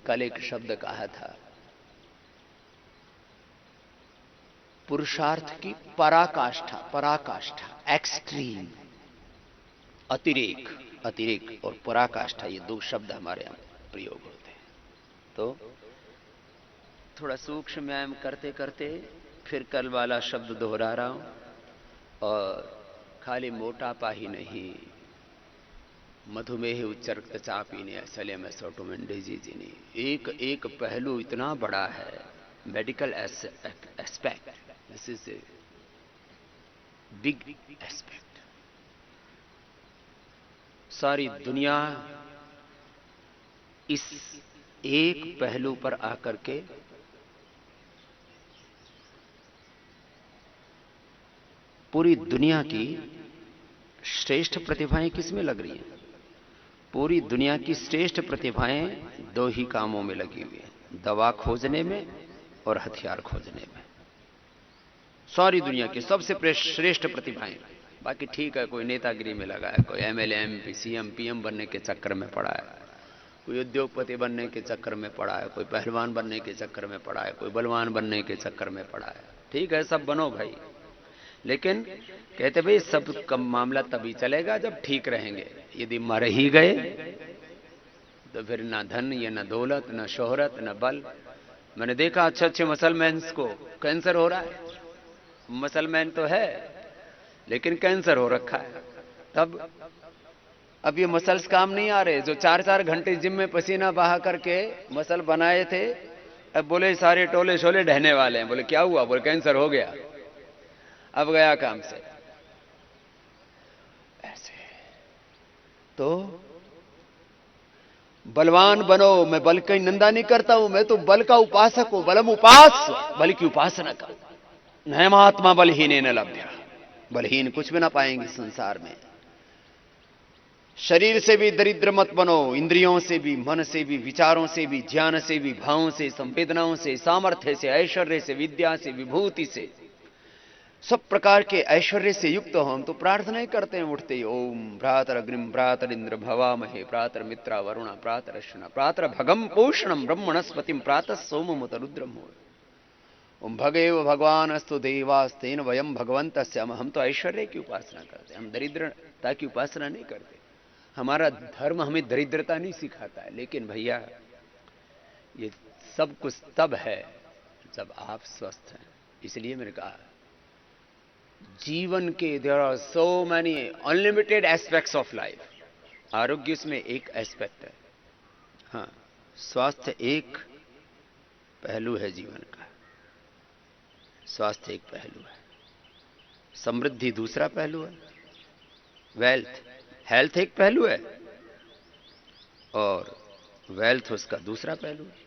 कल एक शब्द कहा था, पुरुषार्थ की पराकाष्ठा, पराकाष्ठा, एक्सट्रीम, अतिरेक, अतिरेक और पराकाष्ठा, ये दो शब्द हमारे यहां प्रयोग होते हैं। तो थोड़ा सूक्ष्म व्यायाम करते करते फिर कल वाला शब्द दोहरा रहा हूं, और खाली मोटापा ही नहीं, मधुमेह, उच्च रक्तचाप ही नहीं, SLMS, ऑटोइम्यून डिजीज ही नहीं, एक एक पहलू इतना बड़ा है, medical aspect, this is a big aspect. सारी दुनिया इस एक पहलू पर आकर के पूरी दुनिया की श्रेष्ठ प्रतिभाएं किसमें लग रही हैं? पूरी दुनिया की श्रेष्ठ प्रतिभाएं दो ही कामों में लगी हुई हैं, दवा खोजने में और हथियार खोजने में। सारी दुनिया की सबसे श्रेष्ठ प्रतिभाएं। बाकी ठीक है, कोई नेतागिरी में लगा है, कोई MLA MP CM PM बनने के चक्कर में पड़ा है, कोई उद्योगपति बनने के चक्कर में पड़ा है, कोई पहलवान बनने के चक्कर में पड़ा है, कोई बलवान बनने के चक्कर में पड़ा है। ठीक है, सब बनो भाई, लेकिन कहते भाई सब का मामला तभी चलेगा जब ठीक रहेंगे। यदि मर ही गए तो फिर ना धन, या ना दौलत, ना शोहरत, ना बल। मैंने देखा अच्छे अच्छे मुसलमान को कैंसर हो रहा है, मुसलमान तो है लेकिन कैंसर हो रखा है। तब अब ये मसल्स काम नहीं आ रहे, जो 4-4 घंटे जिम में पसीना बहा करके मसल बनाए थे, अब बोले सारे टोले शोले ढहने वाले हैं। बोले क्या हुआ? बोले कैंसर हो गया, अब गया काम से। ऐसे तो बलवान बनो, मैं बल की निंदा नहीं करता हूं, मैं तो बल का उपासक हूं, बलम उपास, बल की उपासना का। न महात्मा बलहीन न लभ्या, बलहीन कुछ भी ना पाएंगे संसार में। शरीर से भी दरिद्र मत बनो, इंद्रियों से भी, मन से भी, विचारों से भी, ज्ञान से भी, भावों से, संवेदनाओं से, सामर्थ्य से, ऐश्वर्य से, विद्या से, विभूति से, सब प्रकार के ऐश्वर्य से युक्त हो। हम तो प्रार्थना ही करते हैं उठते ही, ओम भ्रातर अग्निम भ्रातर इंद्र भवामहे, प्रातर मित्रा वरुणा, प्रातर अश्विना, प्रातर भगम पोषणम ब्रह्मणस्पतिम, प्रातः सोममुत रुद्रम। ओम भगेव भगवान अस्तु देवास्तेन वयम भगवंतस्य। हम तो ऐश्वर्य की उपासना करते हैं, हम दरिद्रता की उपासना नहीं करते। हमारा धर्म हमें दरिद्रता नहीं सिखाता है, लेकिन भैया ये सब कुछ तब है जब आप स्वस्थ हैं। इसलिए मैंने कहा जीवन के there are so many unlimited aspects of life. आरोग्य इसमें एक एस्पेक्ट है, हाँ, स्वास्थ्य एक पहलू है जीवन का, स्वास्थ्य एक पहलू है, समृद्धि दूसरा पहलू है, वेल्थ, हेल्थ एक पहलू है और वेल्थ उसका दूसरा पहलू है।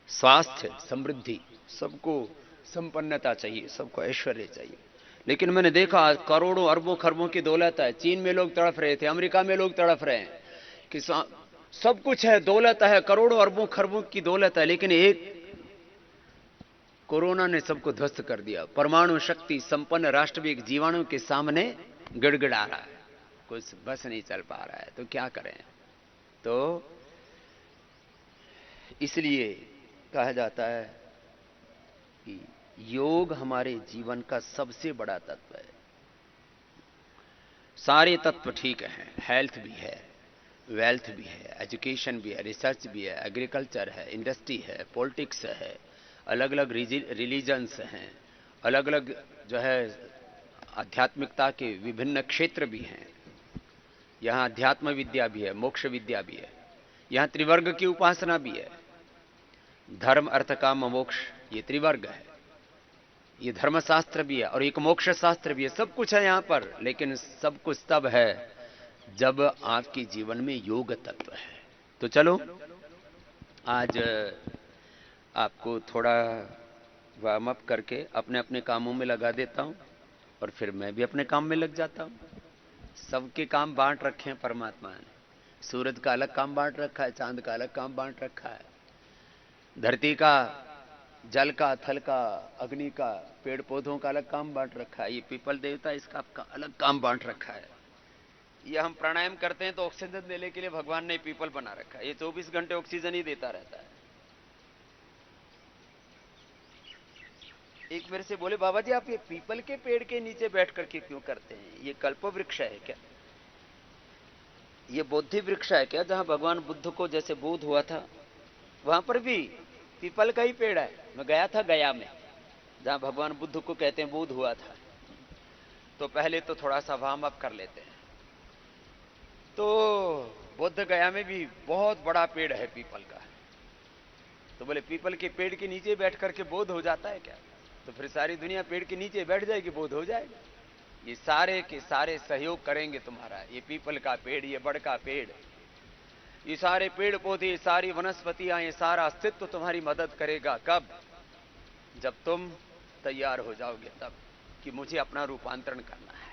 स्वास्थ्य, समृद्धि, सबको संपन्नता चाहिए, सबको ऐश्वर्य चाहिए। लेकिन मैंने देखा करोड़ों अरबों खरबों की दौलत है, चीन में लोग तड़फ रहे थे, अमेरिका में लोग तड़फ रहे हैं कि सब कुछ है, दौलत है, करोड़ों अरबों खरबों की दौलत है, लेकिन एक कोरोना ने सबको ध्वस्त कर दिया। परमाणु शक्ति संपन्न राष्ट्र भी एक जीवाणु के सामने गिड़गिड़ा रहा है, कुछ बस नहीं चल पा रहा है, तो क्या करें। तो इसलिए कहा जाता है कि योग हमारे जीवन का सबसे बड़ा तत्व है। सारे तत्व ठीक हैं, हेल्थ भी है, वेल्थ भी है, एजुकेशन भी है, रिसर्च भी है, एग्रीकल्चर है, इंडस्ट्री है, पॉलिटिक्स है, अलग अलग रिलीजन्स हैं, अलग अलग जो है आध्यात्मिकता के विभिन्न क्षेत्र भी हैं। यहाँ अध्यात्म विद्या भी है, मोक्ष विद्या भी है, यहाँ त्रिवर्ग की उपासना भी है, धर्म अर्थ काम मोक्ष, ये त्रिवर्ग है, ये धर्मशास्त्र भी है और एक मोक्ष शास्त्र भी है, सब कुछ है यहाँ पर। लेकिन सब कुछ तब है जब आपके जीवन में योग तत्व है। तो चलो आज आपको थोड़ा वार्म अप करके अपने अपने कामों में लगा देता हूं और फिर मैं भी अपने काम में लग जाता हूं। सबके काम बांट रखे हैं परमात्मा ने, सूरज का अलग काम बांट रखा है, चांद का अलग काम बांट रखा है, धरती का, जल का, थल का, अग्नि का, पेड़ पौधों का अलग काम बांट रखा है, ये पीपल देवता इसका आपका अलग काम बांट रखा है। ये हम प्राणायाम करते हैं तो ऑक्सीजन देने के लिए भगवान ने पीपल बना रखा है, ये 24 घंटे ऑक्सीजन ही देता रहता है। एक मेरे से बोले, बाबा जी आप ये पीपल के पेड़ के नीचे बैठ करके क्यों करते हैं, ये कल्प वृक्ष है क्या, ये बोधि वृक्ष है क्या, जहां भगवान बुद्ध को जैसे बोध हुआ था वहां पर भी पीपल का ही पेड़ है। मैं गया था गया में, जहां भगवान बुद्ध को कहते हैं बोध हुआ था। तो पहले तो थोड़ा सा वार्म अप कर लेते हैं। तो बुद्ध गया में भी बहुत बड़ा पेड़ है पीपल का। तो बोले पीपल के पेड़ के नीचे बैठ करके बोध हो जाता है क्या, तो फिर सारी दुनिया पेड़ के नीचे बैठ जाएगी, बोध हो जाएगा। ये सारे के सारे सहयोग करेंगे तुम्हारा, ये पीपल का पेड़, ये बड़ का पेड़, ये सारे पेड़ पौधे, ये सारी वनस्पतियां, ये सारा अस्तित्व तुम्हारी मदद करेगा। कब, जब तुम तैयार हो जाओगे तब, कि मुझे अपना रूपांतरण करना है।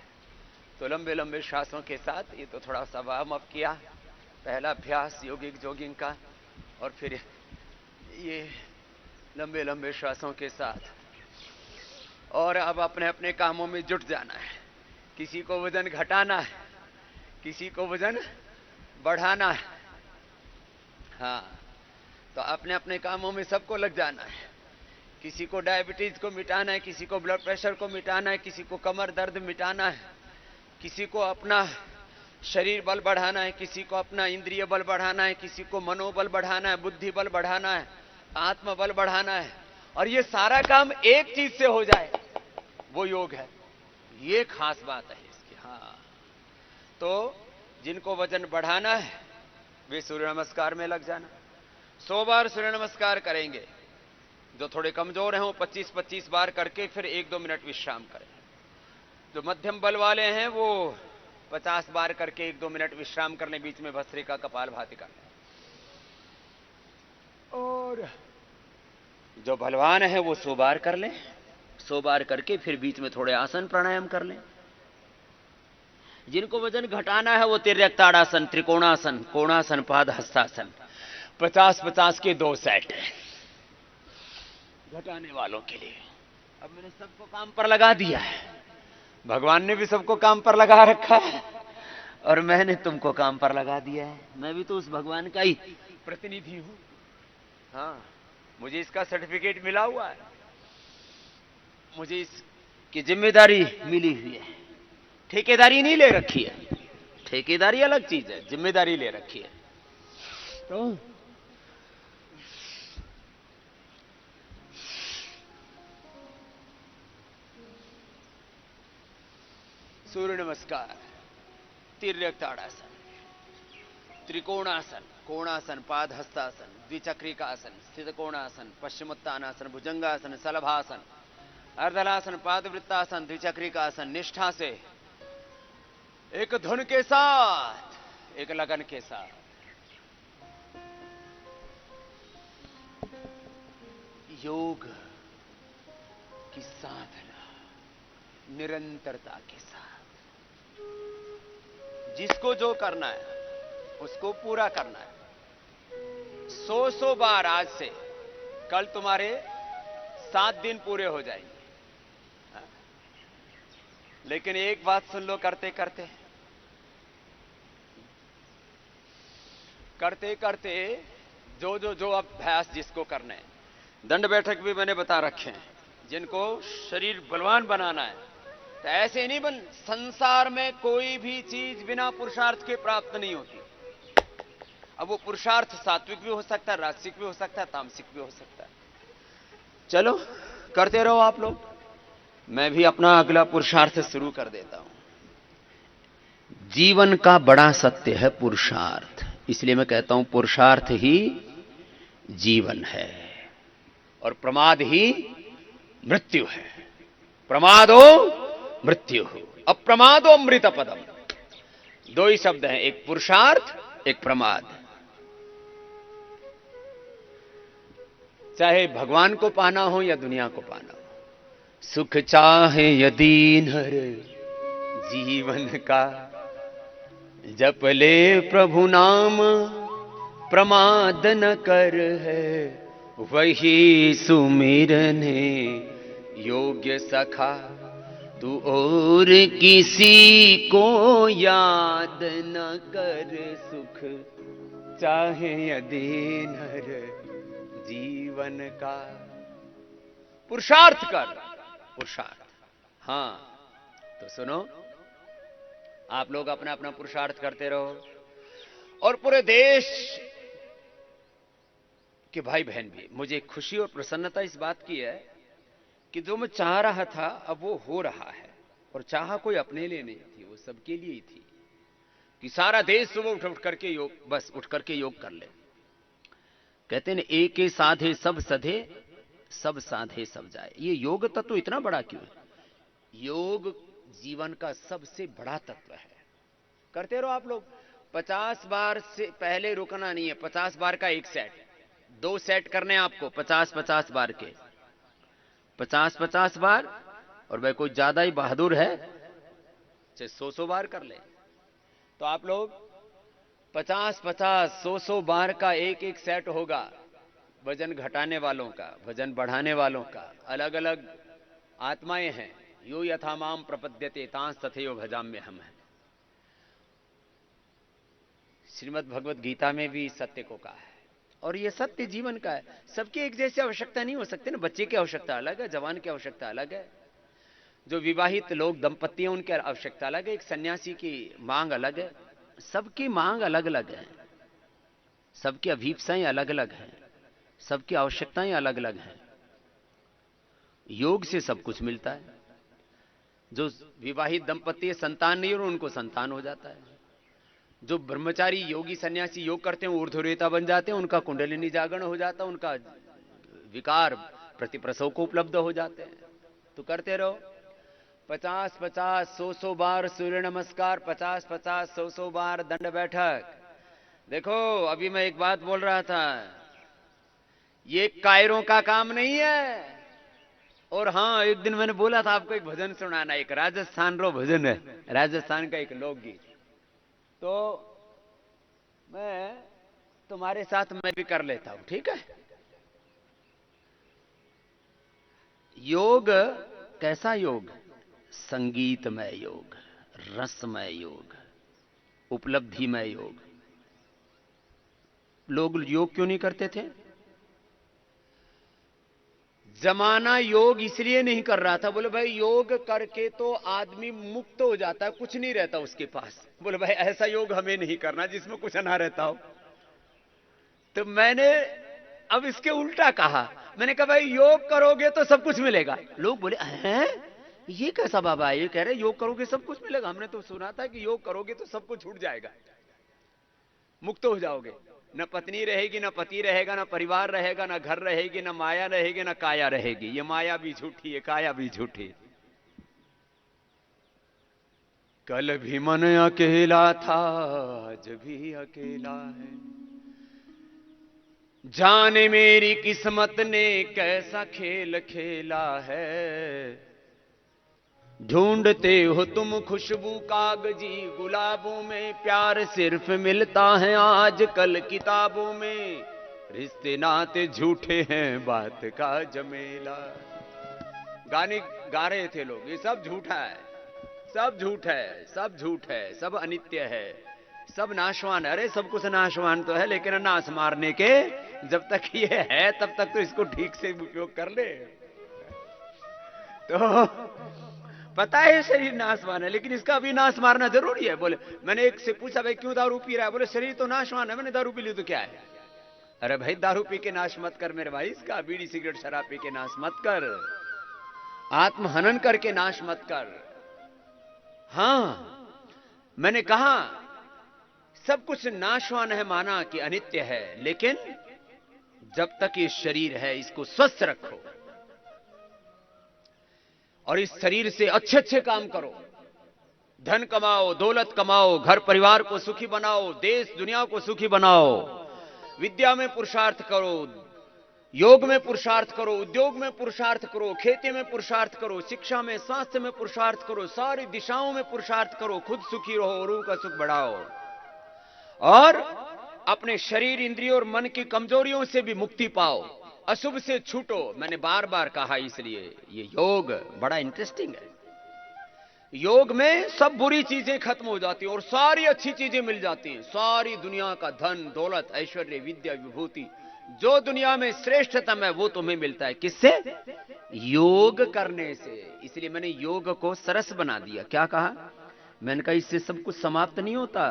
तो लंबे लंबे श्वासों के साथ, ये तो थोड़ा सा वार्म अप किया, पहला अभ्यास योगिक जॉगिंग का, और फिर ये लंबे लंबे श्वासों के साथ। और अब अपने अपने कामों में जुट जाना है। किसी को वजन घटाना है, किसी को वजन बढ़ाना है। हाँ, तो अपने अपने कामों में सबको लग जाना है। किसी को डायबिटीज को मिटाना है, किसी को ब्लड प्रेशर को मिटाना है, किसी को कमर दर्द मिटाना है, किसी को अपना शरीर बल बढ़ाना है, किसी को अपना इंद्रिय बल बढ़ाना है, किसी को मनोबल बढ़ाना है, बुद्धि बल बढ़ाना है, आत्म बल बढ़ाना है। और ये सारा काम एक चीज से हो जाए, वो योग है। ये खास बात है इसकी। हाँ, तो जिनको वजन बढ़ाना है वे सूर्य नमस्कार में लग जाना। 100 बार सूर्य नमस्कार करेंगे। जो थोड़े कमजोर हैं वो 25-25 बार करके फिर 1-2 मिनट विश्राम करें। जो मध्यम बल वाले हैं वो 50 बार करके 1-2 मिनट विश्राम करने, बीच में भस्त्रिका कपालभाति करना। और जो बलवान है वो 100 बार कर लें। 100 बार करके फिर बीच में थोड़े आसन प्राणायाम कर लें। जिनको वजन घटाना है वो तिर्यक ताड़ासन, त्रिकोणासन, कोणासन, पाद हस्तासन, 50-50 के 2 सेट घटाने वालों के लिए। अब मैंने सबको काम पर लगा दिया है, भगवान ने भी सबको काम पर लगा रखा है, और मैंने तुमको काम पर लगा दिया है। मैं भी तो उस भगवान का ही प्रतिनिधि हूं। हाँ, मुझे इसका सर्टिफिकेट मिला हुआ है, मुझे इसकी जिम्मेदारी मिली हुई है। ठेकेदारी नहीं ले रखी है, ठेकेदारी अलग चीज है, जिम्मेदारी ले रखी है। तो सूर्य नमस्कार, तिर्यक ताड़ासन, त्रिकोणासन, कोणासन, पाद हस्तासन, द्विचक्रिकासन, स्थित कोणासन, पश्चिमोत्तानासन, भुजंगासन, सलभासन, अर्धलासन, पादवृत्तासन, द्विचक्रिकासन, निष्ठा से, एक धुन के साथ, एक लगन के साथ। योग की साधना निरंतरता के साथ, जिसको जो करना है उसको पूरा करना है। 100 बार आज से, कल तुम्हारे 7 दिन पूरे हो जाएंगे। लेकिन एक बात सुन लो, करते करते करते करते जो अभ्यास जिसको करना है, दंड बैठक भी मैंने बता रखे हैं। जिनको शरीर बलवान बनाना है तो ऐसे नहीं बन, संसार में कोई भी चीज बिना पुरुषार्थ के प्राप्त नहीं होती। अब वो पुरुषार्थ सात्विक भी हो सकता है, राजसिक भी हो सकता है, तामसिक भी हो सकता है। चलो करते रहो आप लोग, मैं भी अपना अगला पुरुषार्थ शुरू कर देता हूं। जीवन का बड़ा सत्य है पुरुषार्थ, इसलिए मैं कहता हूं पुरुषार्थ ही जीवन है और प्रमाद ही मृत्यु है। प्रमादो मृत्यु, अप्रमादो अमृत पदम, 2 ही शब्द हैं, एक पुरुषार्थ, एक प्रमाद। चाहे भगवान को पाना हो या दुनिया को पाना हो, सुख चाहे यदि नर जीवन का, जप ले प्रभु नाम प्रमाद न कर है, वही सुमिरने योग्य सखा। तू और किसी को याद न कर सुख चाहे यदि नर जीवन का। पुरुषार्थ कर, पुरुषार्थ। हां तो सुनो, आप लोग अपना अपना पुरुषार्थ करते रहो और पूरे देश के भाई बहन भी। मुझे खुशी और प्रसन्नता इस बात की है कि जो मैं चाह रहा था अब वो हो रहा है। और चाहा कोई अपने लिए नहीं थी, वो सबके लिए ही थी कि सारा देश सुबह उठ करके योग, बस उठ करके योग कर ले। कहते हैं एक साधे सब सधे, सब साधे सब जाए। ये योग तत्व इतना बड़ा क्यों है? योग जीवन का सबसे बड़ा तत्व है। करते रहो आप लोग। 50 बार से पहले रुकना नहीं है। 50 बार का एक सेट, 2 सेट करने आपको 50-50 बार के, 50-50 बार। और भाई कोई ज्यादा ही बहादुर है चाहे 100-100 बार कर ले। तो आप लोग 50-50 100-100 बार का एक एक सेट होगा। वजन घटाने वालों का, वजन बढ़ाने वालों का, अलग अलग आत्माएं हैं। यो यथा माम प्रपद्यते तांस तथैव भजाम्य हम है। श्रीमद् भगवत गीता में भी सत्य को कहा है और यह सत्य जीवन का है। सबकी एक जैसी आवश्यकता नहीं हो सकती ना। बच्चे की आवश्यकता अलग है, जवान की आवश्यकता अलग है, जो विवाहित लोग दंपति हैं उनकी आवश्यकता अलग है, एक सन्यासी की मांग अलग है। सबकी मांग अलग अलग है, सबकी अभीप्साएं अलग अलग हैं, सबकी आवश्यकताएं अलग अलग हैं। योग से सब कुछ मिलता है। जो विवाहित दंपति संतान नहीं और उनको संतान हो जाता है। जो ब्रह्मचारी योगी सन्यासी योग करते हैं ऊर्ध्वरेता बन जाते हैं, उनका कुंडलिनी जागरण हो जाता है, उनका विकार प्रतिप्रसव को उपलब्ध हो जाते हैं। तो करते रहो 50-50 100-100 बार सूर्य नमस्कार, 50-50 100-100 बार दंड बैठक। देखो अभी मैं एक बात बोल रहा था, ये कायरों का काम नहीं है। और हां एक दिन मैंने बोला था आपको एक भजन सुनाना, एक राजस्थान रो भजन है, राजस्थान का एक लोकगीत। तो मैं तुम्हारे साथ मैं भी कर लेता हूं, ठीक है? योग कैसा योग? संगीतमय योग, रसमय योग, उपलब्धिमय योग। लोग योग क्यों नहीं करते थे? जमाना योग इसलिए नहीं कर रहा था। बोले भाई योग करके तो आदमी मुक्त हो जाता है, कुछ नहीं रहता उसके पास। बोले भाई ऐसा योग हमें नहीं करना जिसमें कुछ ना रहता हो। तो मैंने अब इसके उल्टा कहा। मैंने कहा भाई योग करोगे तो सब कुछ मिलेगा। लोग बोले हैं ये कैसा बाबा है? ये कह रहे योग करोगे सब कुछ मिलेगा। हमने तो सुना था कि योग करोगे तो सब कुछ छूट जाएगा, मुक्त हो जाओगे। न पत्नी रहेगी, न पति रहेगा, न परिवार रहेगा, न घर रहेगी, न माया रहेगी, न काया रहेगी। ये माया भी झूठी है, काया भी झूठी। कल भी मन अकेला था, आज भी अकेला है। जाने मेरी किस्मत ने कैसा खेल खेला है। ढूंढते हो तुम खुशबू कागजी गुलाबों में, प्यार सिर्फ मिलता है आजकल किताबों में। रिश्ते नाते झूठे हैं, बात का जमेला। गाने गा रहे थे लोग, ये सब झूठा है, सब झूठ है, सब झूठ है, सब अनित्य है, सब नाशवान है। अरे सब कुछ नाशवान तो है, लेकिन नाश मारने के जब तक ये है तब तक तो इसको ठीक से उपयोग कर ले। तो पता है शरीर नाशवान है, लेकिन इसका भी नाश मारना जरूरी है। बोले, मैंने एक से पूछा भाई क्यों दारू पी रहा है? बोले शरीर तो नाशवान है। मैंने दारू पी ली तो क्या है? अरे भाई दारू पी के नाश मत कर मेरे भाई, इसका बीड़ी सिगरेट शराब पी के नाश मत कर, आत्महनन करके नाश मत कर। हां मैंने कहा सब कुछ नाशवान है, माना कि अनित्य है, लेकिन जब तक ये शरीर है इसको स्वस्थ रखो और इस शरीर से अच्छे अच्छे काम करो। धन कमाओ, दौलत कमाओ, घर परिवार को सुखी बनाओ, देश दुनिया को सुखी बनाओ। विद्या में पुरुषार्थ करो, योग में पुरुषार्थ करो, उद्योग में पुरुषार्थ करो, खेती में पुरुषार्थ करो, शिक्षा में, स्वास्थ्य में पुरुषार्थ करो, सारी दिशाओं में पुरुषार्थ करो। खुद सुखी रहो, औरों का सुख बढ़ाओ और अपने शरीर, इंद्रियों और मन की कमजोरियों से भी मुक्ति पाओ। अशुभ से छूटो। मैंने बार बार कहा, इसलिए ये योग बड़ा इंटरेस्टिंग है। योग में सब बुरी चीजें खत्म हो जाती हैं और सारी अच्छी चीजें मिल जाती हैं। सारी दुनिया का धन दौलत ऐश्वर्य विद्या विभूति जो दुनिया में श्रेष्ठतम है वो तुम्हें मिलता है। किससे? योग करने से। इसलिए मैंने योग को सरस बना दिया। क्या कहा? मैंने कहा इससे सब कुछ समाप्त नहीं होता,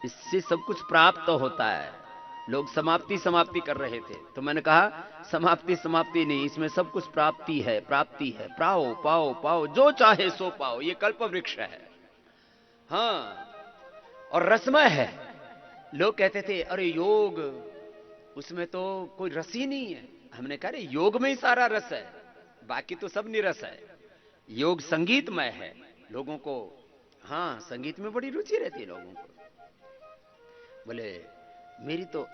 इससे सब कुछ प्राप्त होता है। लोग समाप्ति समाप्ति कर रहे थे, तो मैंने कहा समाप्ति समाप्ति नहीं, इसमें सब कुछ प्राप्ति है, प्राप्ति है। पाओ पाओ पाओ, जो चाहे सो पाओ, ये कल्प वृक्ष है। हाँ, और रसमय है। लोग कहते थे अरे योग, उसमें तो कोई रस ही नहीं है। हमने कहा अरे योग में ही सारा रस है, बाकी तो सब निरस है। योग संगीतमय है। लोगों को, हाँ, संगीत में बड़ी रुचि रहती है लोगों को। बोले मेरी तो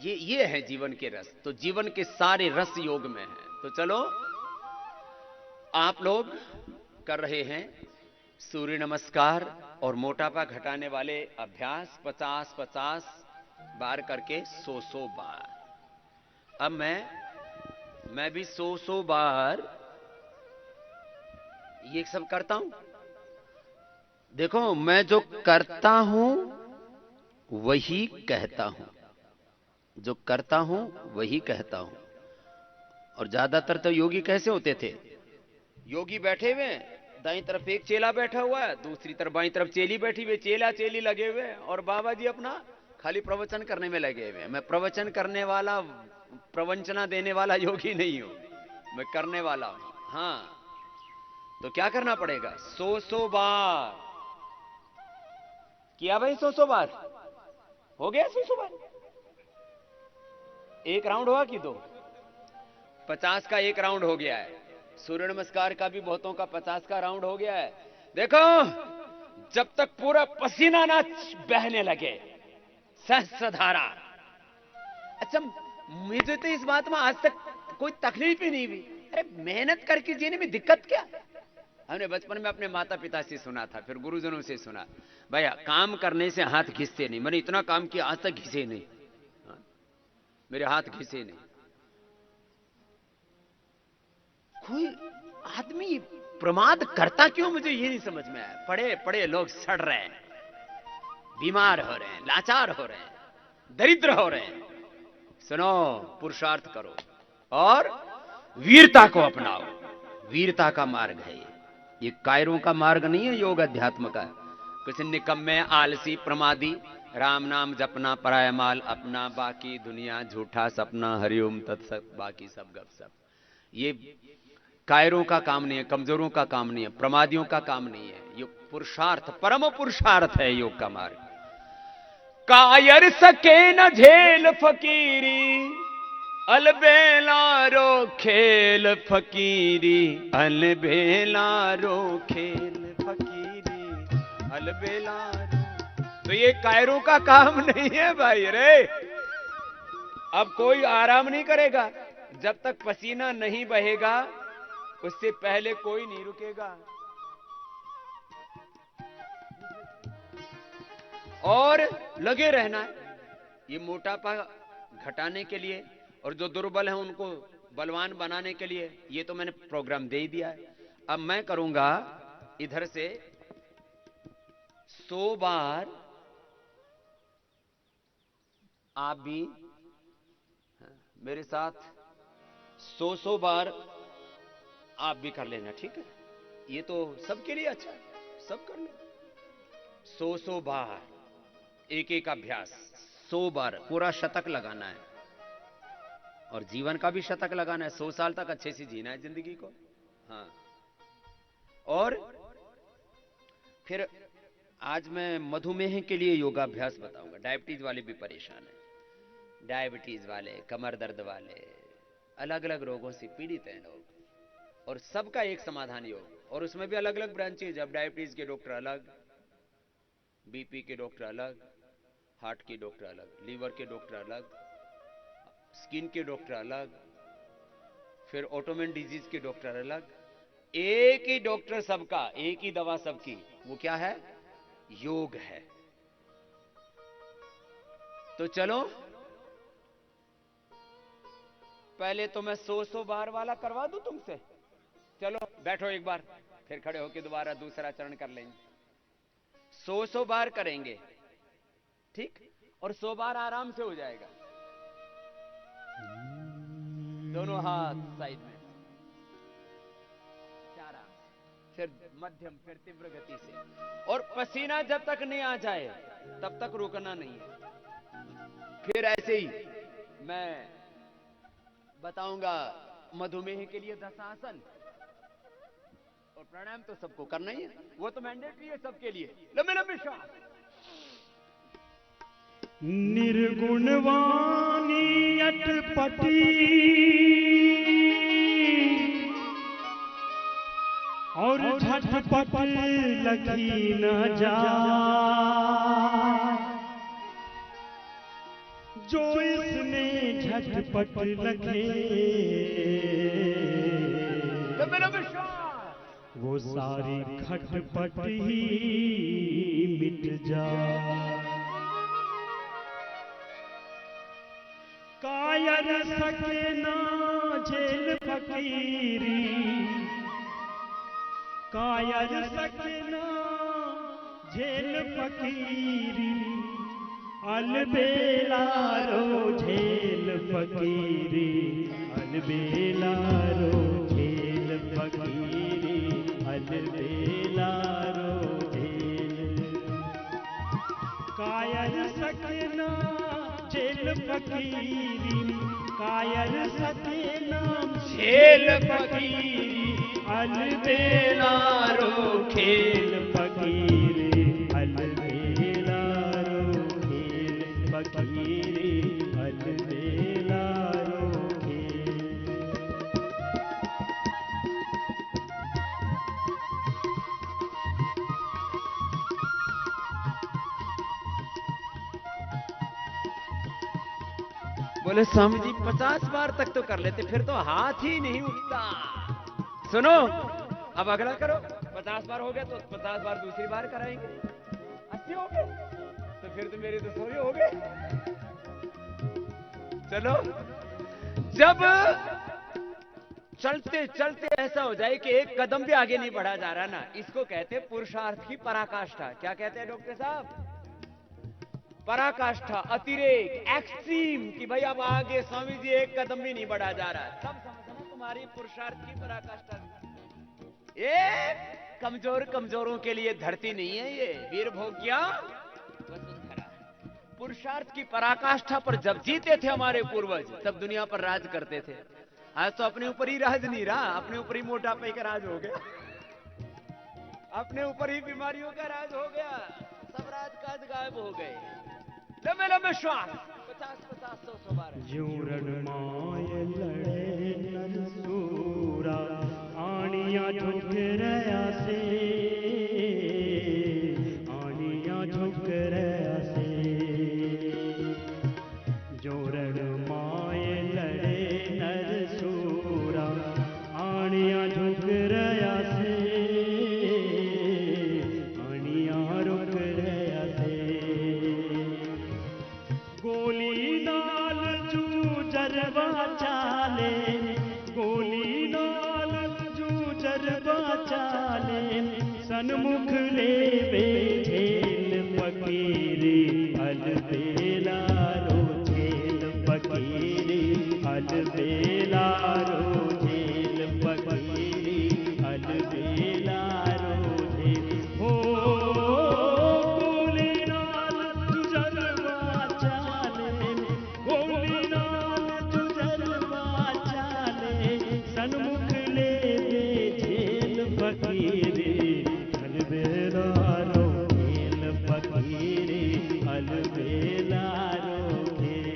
ये है जीवन के रस। तो जीवन के सारे रस योग में हैं। तो चलो, आप लोग कर रहे हैं सूर्य नमस्कार और मोटापा घटाने वाले अभ्यास 50-50 बार करके 100 बार। अब मैं भी 100 बार ये सब करता हूं। देखो, मैं जो करता हूं वही कहता हूं, जो करता हूं वही कहता हूं। और ज्यादातर तो योगी कैसे होते थे? योगी बैठे हुए, दाईं तरफ एक चेला बैठा हुआ है, दूसरी तरफ बाईं तरफ चेली बैठी हुई, चेला चेली लगे हुए हैं, और बाबा जी अपना खाली प्रवचन करने में लगे हुए हैं। मैं प्रवचन करने वाला, प्रवंचना देने वाला योगी नहीं हूं, मैं करने वाला हूं। हाँ, तो क्या करना पड़ेगा? 100 बार किया भाई। 100 बार हो गया। 100 बार एक राउंड हुआ कि दो? 50 का एक राउंड हो गया है। सूर्य नमस्कार का भी बहुतों का 50 का राउंड हो गया है। देखो, जब तक पूरा पसीना ना बहने लगे, सहस्त्रधारा। अच्छा, मुझे तो इस बात में आज तक कोई तकलीफ ही नहीं हुई। अरे मेहनत करके जीने में दिक्कत क्या? हमने बचपन में अपने माता पिता से सुना था, फिर गुरुजनों से सुना, भैया काम करने से हाथ घिसते नहीं। मैंने इतना काम किया, आज तक घिसे नहीं, मेरे हाथ घिसे नहीं। कोई आदमी प्रमाद करता क्यों, मुझे ये नहीं समझ में आया। पड़े पड़े लोग सड़ रहे हैं, बीमार हो रहे हैं, लाचार हो रहे हैं, दरिद्र हो रहे हैं। सुनो, पुरुषार्थ करो और वीरता को अपनाओ। वीरता का मार्ग है ये कायरों का मार्ग नहीं है योग अध्यात्म का। कुछ निकम्मे आलसी प्रमादी, राम नाम जपना पराया माल अपना, बाकी दुनिया झूठा सपना, हरिओम तत्सत, बाकी सब गपसप। ये कायरों का काम नहीं है, कमजोरों का काम नहीं है, प्रमादियों का काम नहीं है। योग पुरुषार्थ, परम पुरुषार्थ है योग का मार्ग। कायर सके न झेल फकीरी, अलबेला रो खेल फकीरी, अलबेला रो खेल फकीरी, अलबेला रो। तो ये कायरों का काम नहीं है भाई रे। अब कोई आराम नहीं करेगा जब तक पसीना नहीं बहेगा, उससे पहले कोई नहीं रुकेगा। और लगे रहना है ये मोटापा घटाने के लिए, और जो दुर्बल हैं उनको बलवान बनाने के लिए। ये तो मैंने प्रोग्राम दे ही दिया है। अब मैं करूंगा इधर से 100 बार, आप भी मेरे साथ 100 बार आप भी कर लेना, ठीक है? ये तो सबके लिए अच्छा है, सब कर लो। 100 बार एक एक अभ्यास, 100 बार पूरा शतक लगाना है, और जीवन का भी शतक लगाना है। 100 साल तक अच्छे से जीना है जिंदगी को। हाँ, और फिर आज मैं मधुमेह के लिए योगाभ्यास बताऊंगा। डायबिटीज वाले भी परेशान हैं, डायबिटीज वाले, कमर दर्द वाले, अलग अलग रोगों से पीड़ित हैं लोग, और सबका एक समाधान योग। और उसमें भी अलग अलग ब्रांचेज। अब डायबिटीज के डॉक्टर अलग, बीपी के डॉक्टर अलग, हार्ट के डॉक्टर अलग, लीवर के डॉक्टर अलग, स्किन के डॉक्टर अलग, फिर ऑटोमेन डिजीज के डॉक्टर अलग। एक ही डॉक्टर सबका, एक ही दवा सबकी। वो क्या है? योग है। तो चलो, पहले तो मैं 100 बार वाला करवा दूं तुमसे। चलो बैठो एक बार, फिर खड़े होकर दोबारा दूसरा चरण कर लेंगे। 100 बार करेंगे, ठीक, और 100 बार आराम से हो जाएगा। दोनों हाथ साइड में, आराम, फिर मध्यम, फिर तीव्र गति से। और पसीना जब तक नहीं आ जाए तब तक रुकना नहीं है। फिर ऐसे ही मैं बताऊंगा मधुमेह के लिए 10 आसन, और प्राणायाम तो सबको करना ही है, वो तो मैंडेटरी है सबके लिए। लंबे लंबे श्वास। निर्गुणवाणी अटपटी और झटपट लगी न जा, जो इसमें झटपट लगे वो सारी खटपट ही मिट जा। कायर सके ना झेल फकीरी, कायर सके ना झेल फकीरी, अलबेला रो झेल फकीरी, अलबेला रो झेल फकीरी, अलबेला रो झेल। कायर सके ना झेल फकीरी, कायर सके ना झेल फकीरी, अलबेला रो खेल फकीरी, अलबेला रो खेल फकीरी, अलबेला रो खेल। बोले स्वामी जी 50 बार तक तो कर लेते, फिर तो हाथ ही नहीं उठता। सुनो, अब अगला करो। 50 बार हो गया तो 50 बार दूसरी बार कराएंगे। 80 हो गए तो फिर तो मेरे तो 100 हो गए। चलो, जब चलते चलते ऐसा हो जाए कि एक कदम भी आगे नहीं बढ़ा जा रहा ना, इसको कहते हैं पुरुषार्थ की पराकाष्ठा। क्या कहते हैं डॉक्टर साहब? पराकाष्ठा, अतिरेक, एक्सट्रीम, कि भाई अब आगे स्वामी जी एक कदम भी नहीं बढ़ा जा रहा। तब समझना तुम्हारी पुरुषार्थ की पराकाष्ठा। ये कमजोर कमजोरों के लिए धरती नहीं है, ये वीर भोग्या वसुंधरा। पुरुषार्थ की पराकाष्ठा पर जब जीते थे हमारे पूर्वज, तब दुनिया पर राज करते थे। आज तो अपने ऊपर ही राज नहीं रहा, अपने ऊपर ही मोटापे का राज हो गया, अपने ऊपर ही बीमारियों का राज हो गया, सब राजकाज गायब हो गए। लंबे लंबे श्वास, 50-50, 100 बार। यूरण माय लड़े नरसूरा, आनिया झुक रया से, आनिया झुक रया से। जोरण माय लड़े नरसूरा, आनिया झुक रया से, आनिया रुक रया से। गोली नाल जूझरवा चाले, गोली नाल जूझरवा चाले, सन्मुख लेवे झेल फकीरी, अलबेला रो झेल फकीरी, अलबेला रो झेल फकीरी, अलबेला रो झेल। हो गोली नाल जूझरवा चाले, गोली नाल जूझरवा चाले, सन्मुख लेवे झेल फकीरी, अलबेला रो झेल फकीरी, अलबेला रो झेल।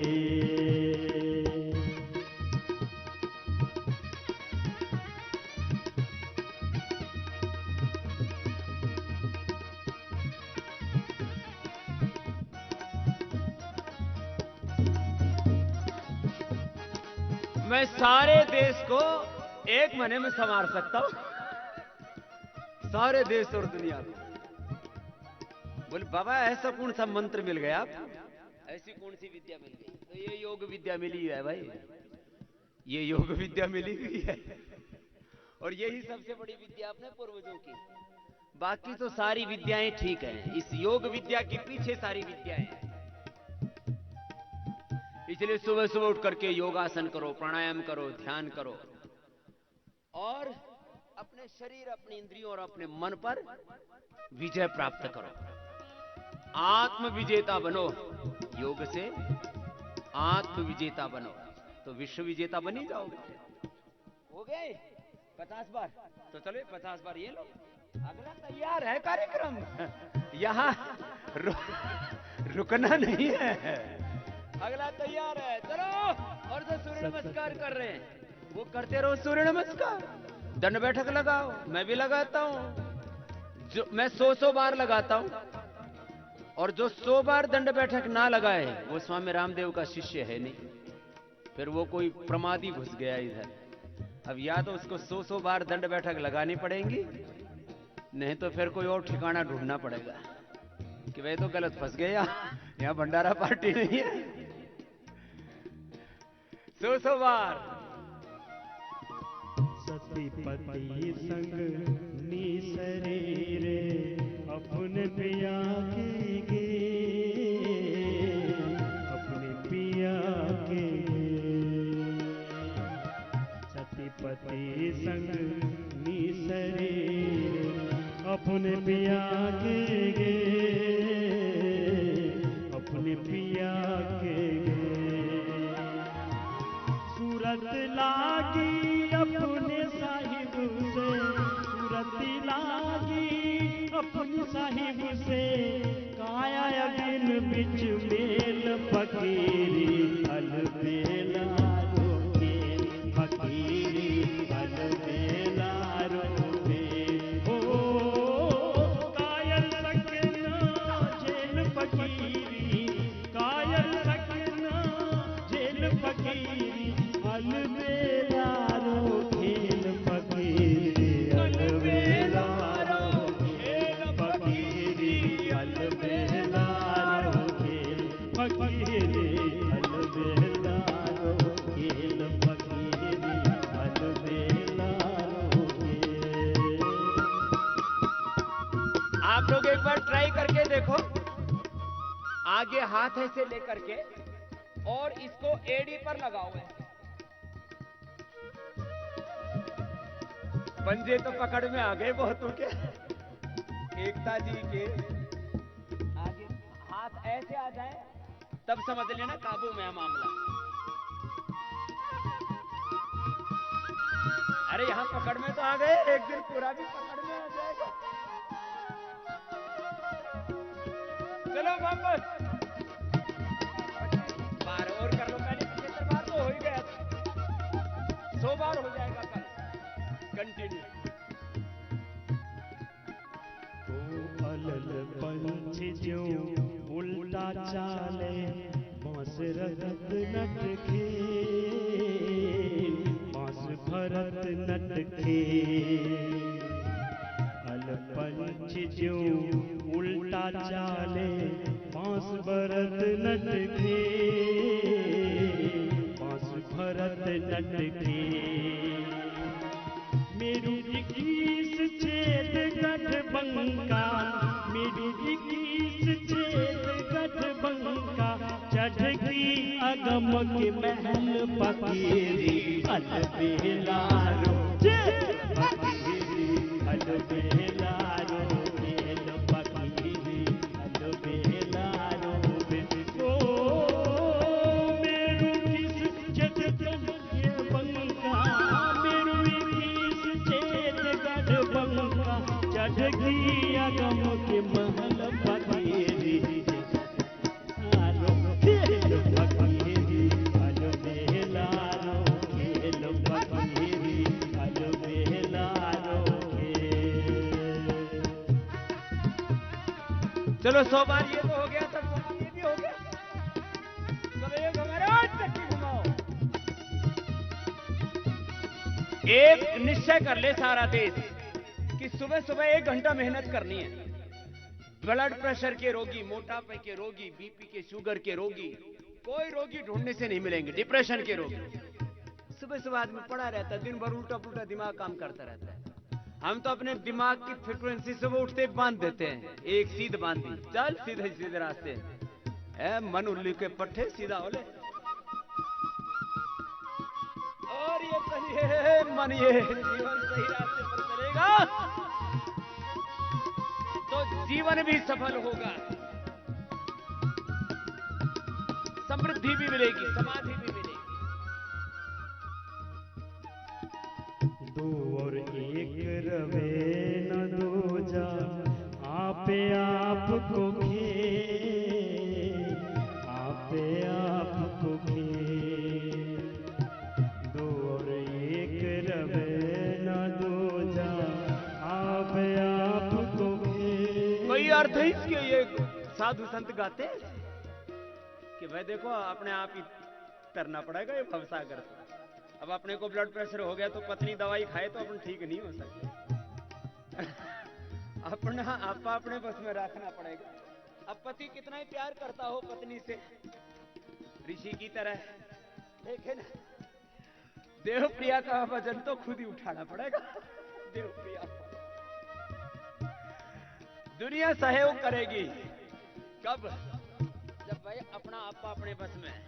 मैं सारे देश को एक महीने में संवार सकता हूं, सारे देश और दुनिया को। बोले बाबा ऐसा कौन सा मंत्र मिल गया, ऐसी कौन सी विद्या मिल गई? तो ये योग विद्या मिली है भाई, ये योग विद्या मिली हुई है। और यही सबसे बड़ी विद्या अपने पूर्वजों की। बाकी तो सारी विद्याएं ठीक हैं, इस योग विद्या के पीछे सारी विद्याएं हैं। इसलिए सुबह सुबह उठ करके योगासन करो, प्राणायाम करो, ध्यान करो और अपने शरीर, अपनी इंद्रियों और अपने मन पर विजय प्राप्त करो। आत्म विजेता बनो, योग से आत्म विजेता बनो तो विश्व विजेता बनी जाओगे। हो गए 50 बार, तो चलो 50 बार ये लो। अगला तैयार है कार्यक्रम, यहां रुकना नहीं है, अगला तैयार है, चलो। और जो सूर्य नमस्कार कर रहे हैं वो करते रहो, सूर्य नमस्कार, दंड बैठक लगाओ, मैं भी लगाता हूं, जो मैं 100 बार लगाता हूं। और जो 100 बार दंड बैठक ना लगाए वो स्वामी रामदेव का शिष्य है नहीं, फिर वो कोई प्रमादी घुस गया इधर। अब या तो उसको 100 बार दंड बैठक लगानी पड़ेंगी, नहीं तो फिर कोई और ठिकाना ढूंढना पड़ेगा कि वे तो गलत फंस गए, यहाँ भंडारा पार्टी नहीं है। 100 बार। सतीपति संग निसरे रे अपने पिया के गे, अपने पिया के सतीपति संग निसरे अपने पिया के गे, अपने पिया के गे। सूरत लागी अपने साहिब से, सूरत लागी अपने साहिब से, काया दिन बिच मेल फकीरी अलबेला रोके, फकीरी अलबेला रोके। ओ कायल सकना जेल फकीरी, कायल सकना जेल फकीरी, अलबेला रोखेल फकीरी, अलबेला रोखेल फकीरी, अलबेला रोखेल फकीरी, अलबेला रोखेल फकीरी, अलबेला रोखेल। आप लोग एक बार ट्राई करके देखो, आगे हाथ ऐसे लेकर के और इसको एड़ी पर लगाओ। पंजे तो पकड़ में आ गए बहुतों के। एकता जी के आगे हाथ ऐसे आ जाए तब समझ लेना काबू में है मामला। अरे यहां पकड़ में तो आ गए, एक दिन पूरा भी पकड़ में आ जाएगा। चलो वापस बार और कर लो, पहले 75 बार तो हो ही गया, 100 बार हो जाएगा कल कंटिन्यू। ओ अलल पंछ जो उल्टा चाले, बांस रगत नट खेल, बांस भरत नट खेल। अल पंछ जो उल्टा चाले, बांस भरत नट खेल, बांस भरत नट खेल। मेरू 21 छेद गठ बंका, मेरू 21 छेद गठ बंका, चढ़ गई अगम के महल फकीरी, अलबेला रोके फकीरी, अलबेला रोके फकीरी, अलबेला रोके। ओ मेरू किस छेद गठ बंका, मेरू बंका, चढ़ गई अगम के महल फकीरी, रोखेल फकीरी, अलबेला रोखेल फकीरी, अलबेला रोखेल। चलो 100 बार ये तो हो गया, तब 100 बार ये भी हो गया। चलो एक हमारा चक्की घुमाओ। एक निश्चय कर ले सारा देश कि सुबह सुबह 1 घंटा मेहनत करनी है। ब्लड प्रेशर के रोगी, मोटापे के रोगी, बीपी के, शुगर के रोगी, कोई रोगी ढूंढने से नहीं मिलेंगे। डिप्रेशन के रोगी सुबह सुबह आदमी पड़ा रहता है, दिन भर उल्टा पुल्टा दिमाग काम करता रहता है। हम तो अपने दिमाग की फ्रिक्वेंसी सुबह उठते बांध देते हैं, एक सीध बांध दी, चल सीधे सीधे रास्ते मन उल्लू के पट्टे सीधा होले। और ये कहिए मन ये जीवन सही रास्ते पर चलेगा तो जीवन भी सफल होगा, समृद्धि भी मिलेगी, समाधि भी मिलेगी। दो और एक रवे न दूजा, आपे आप को खेल, आपे आप को खेल। दो और एक रवे न दूजा, आपे आप को खेल। कोई अर्थ है इसके, ये साधु संत गाते हैं कि भाई देखो अपने आप ही तरना पड़ेगा ये भवसागर से। अब अपने को ब्लड प्रेशर हो गया तो पत्नी दवाई खाए तो अपन ठीक नहीं हो सकते। अपना आपा अपने बस में रखना पड़ेगा। अब पति कितना ही प्यार करता हो पत्नी से, ऋषि की तरह, लेकिन देव प्रिया का वजन तो खुद ही उठाना पड़ेगा। देव प्रिया दुनिया सहयोग करेगी कब? जब भाई अपना आपा अपने बस में है।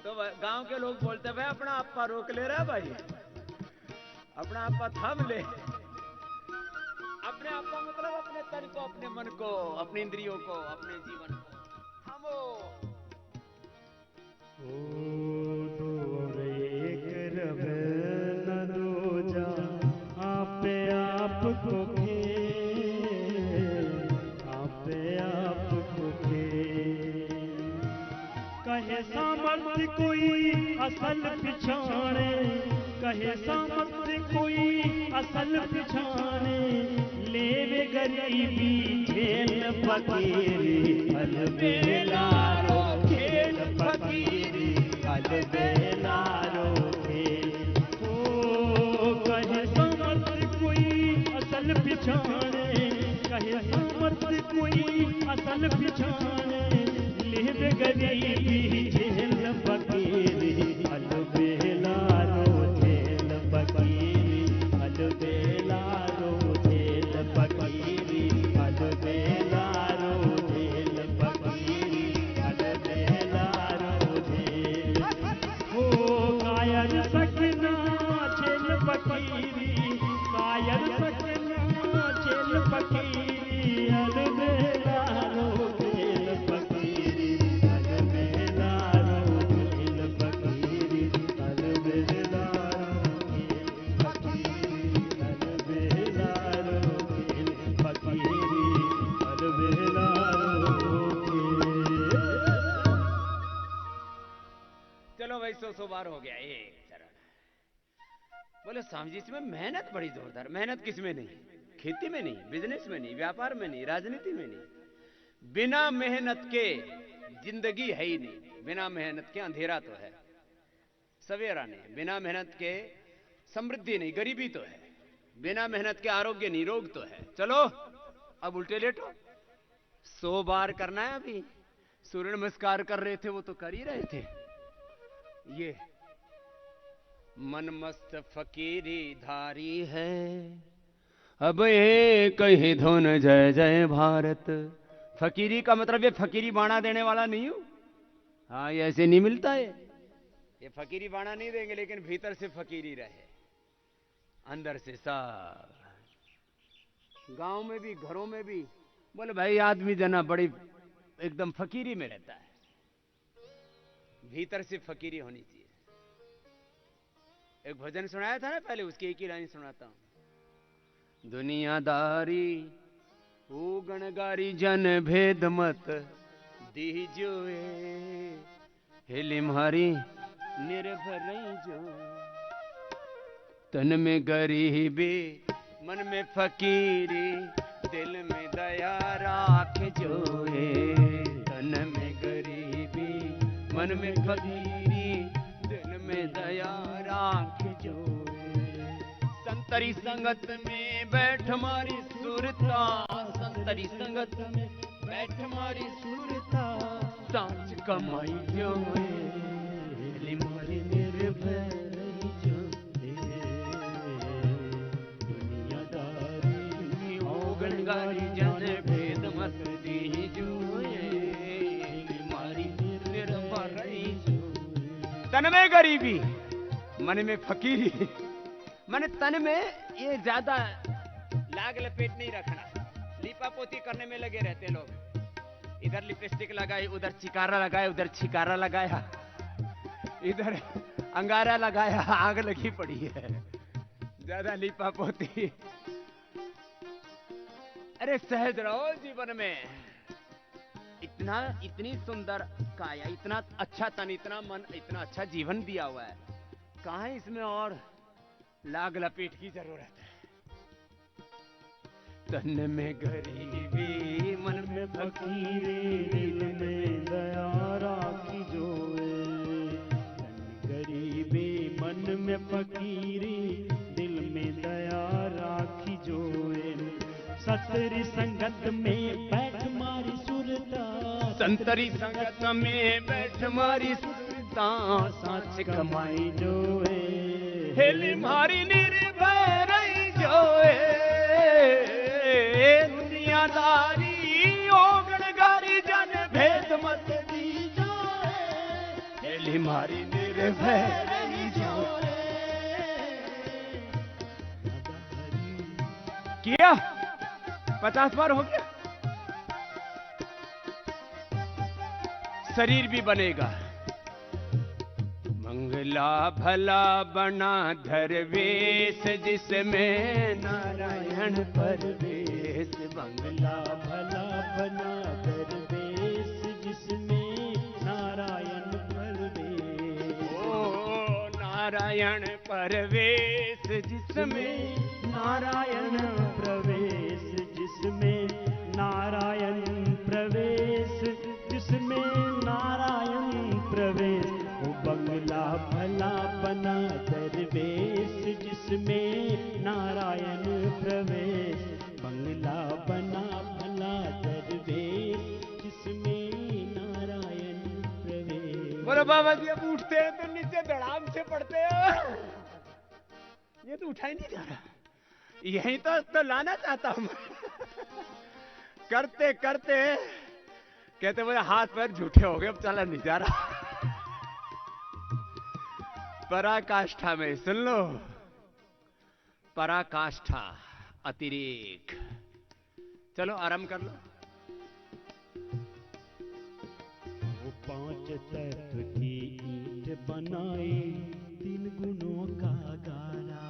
तो गांव के लोग बोलते हैं भाई अपना आपा रोक ले रहा है, भाई अपना आपा थाम ले। अपने आपा मतलब अपने तन को, अपने मन को, अपने इंद्रियों को, अपने जीवन को थामो। दो और एक रवे न दूजा, आपे आप को खेल, आपे आप को खेल। कहे सामर्थ्य कोई असल पिछाने, कहे सामर्थ्य कोई असल पिछाने। लेवे गरीबी झेल फकीरी, अलबेला रो खेल फकीरी, अलबेला रो खेल। ओ कहे सामर्थ्य कोई असल पिछाने, कहे सामर्थ्य कोई असल पिछाने। लेवे गरीबी झेल फकीरी, अलबेला रो झेल फकीरी, अलबेला रो झेल फकीरी, अलबेला रो झेल फकीरी, अलबेला रो झेल। ओ कायर सकना झेल फकीरी, कायर सकना झेल फकीरी, अलबेला रो झेल फकीरी, अलबेला रो झेल फकीरी, अलबेला रो झेल फकीरी, अलबेला रो झेल फकीरी, अलबेला रो झेल। चलो भाई 100 बार हो गया एक चरण। बोले स्वामी जी इसमें मेहनत बड़ी जोरदार। मेहनत किसमें नहीं? खेती में नहीं, बिजनेस में नहीं, व्यापार में नहीं, राजनीति में नहीं। बिना मेहनत के जिंदगी है ही नहीं। बिना मेहनत के अंधेरा तो है, सवेरा नहीं। बिना मेहनत के समृद्धि नहीं, गरीबी तो है। बिना मेहनत के आरोग्य नहीं, रोग तो है। चलो अब उल्टे लेटो। 100 बार करना है। अभी सूर्य नमस्कार कर रहे थे, वो तो कर ही रहे थे। ये मन मस्त फकीरी धारी है, अब एक ही धुन जय जय भारत। फकीरी का मतलब ये फकीरी बाणा देने वाला नहीं हूं। हाँ, ये ऐसे नहीं मिलता है। ये फकीरी बाणा नहीं देंगे, लेकिन भीतर से फकीरी रहे, अंदर से सब। गांव में भी, घरों में भी बोले भाई आदमी जना बड़ी एकदम फकीरी में रहता है। भीतर से फकीरी होनी चाहिए। एक भजन सुनाया था ना पहले, उसकी एक ही लाइन सुनाता हूं। दुनियादारी ओ गणगारी जन भेद मत दीजो, हिलिम हरी निर्भर जो। तन में गरीबी मन में फकीरी, दिल में दया राख जोए। तन में गरीबी मन में फकीरी, दिल में दया राख जोए। संतरी संगत में बैठ मारी सुरता, संतरी संगत में बैठ मारी सुरता। सांच कमाई जोए, हिलिम हरी निर्भर गारी जन भेद मत दीजो मारी निर्भर तन में गरीबी मन में फकीरी। मन तन में ये ज्यादा लाग लपेट नहीं रखना, लीपा पोती करने में लगे रहते लोग। इधर लिपस्टिक लगाई, उधर चिकारा लगाया, उधर छिकारा लगाया, इधर अंगारा लगाया, आग लगी पड़ी है, ज्यादा लीपा पोती। अरे सहज रहो जीवन में। इतनी सुंदर काया, इतना अच्छा तन, इतना मन, इतना अच्छा जीवन दिया हुआ है, कहां इसमें और लाग लपेट की जरूरत है। तन में गरीबी मन में फकीरे दिल में दया राखी जोए। तन गरीबी मन में फकीरी दिल में दया राखी जोए। सतरी संगत में बैठ मारी सुरता, संतरी संगत में बैठ मारी सुरता, साच कमाई जोए। हेली मारी निर्भय रही जोए। दुनियादारी ओगण गारी जन भेद मत दी जोए। हेली मारी निर्भय रही जोए। किया 50 बार हो गया। शरीर भी बनेगा। मंगला भला बना धरवेश जिसमें नारायण परवेश। मंगला भला बना दरवेश जिसमें नारायण परवेश। ओ नारायण परवेश जिसमें नारायण प्रवेश जिसमें नारायण प्रवेश जिसमें नारायण प्रवेश। वो बंगला भला बना दरवेश जिसमें नारायण प्रवेश। बंगला बना भला दरवेश जिसमें नारायण प्रवेश। बोलो बाबा जी, अब उठते हैं तो नीचे धड़ाम से पड़ते हैं। ये तो उठाई नहीं जा रहा, यही तो लाना चाहता हूं। करते करते कहते बोले हाथ पैर झूठे हो गए, अब चला नहीं जा रहा। पराकाष्ठा में सुन लो, पराकाष्ठा अतिरेक। चलो आराम कर लो। वो 5 तत्व की ईंट बनाई 3 गुणों का गारा।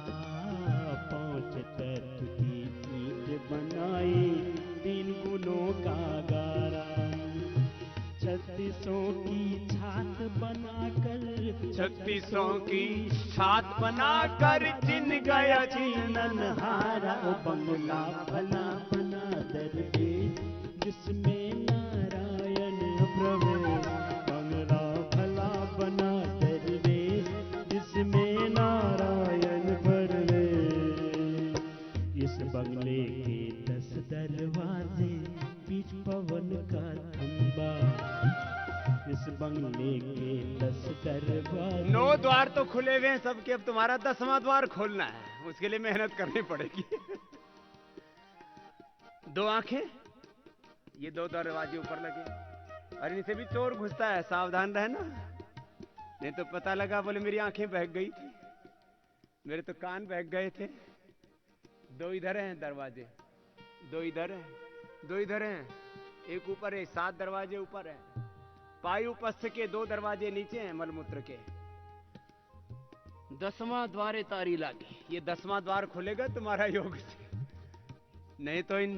5 तत्व की ईंट बनाई 3 गुणों का गारा। 3600 की छात बनाकर 3600 की छात बनाकर चिन गया चिन्हन हारा। वो बंगला भला बना दरवेश जिसमें नारायण प्रवेश। बंगला भला बना दरवेश जिसमें नारायण प्रवेश। इस बंगले के 10 दरवाजे, बीच पवन का खंबा। इस बंगले के 10 दरवाजे। 9 द्वार तो खुले हुए हैं सबके, अब तुम्हारा 10वां द्वार खोलना है, उसके लिए मेहनत करनी पड़ेगी। 2 आंखें, ये 2 दरवाजे ऊपर लगे, और इनसे भी चोर घुसता है, सावधान रहना, नहीं तो पता लगा बोले मेरी आंखें बहक गई थी, मेरे तो कान बहक गए थे। 2 इधर हैं दरवाजे, 2 इधर हैं, 2 इधर हैं, एक ऊपर है, 7 दरवाजे ऊपर है। पायु उपस्थ के 2 दरवाजे नीचे हैं मलमूत्र के। 10वां द्वार तारी लागी, ये 10वां द्वार खुलेगा तुम्हारा योग से, नहीं तो इन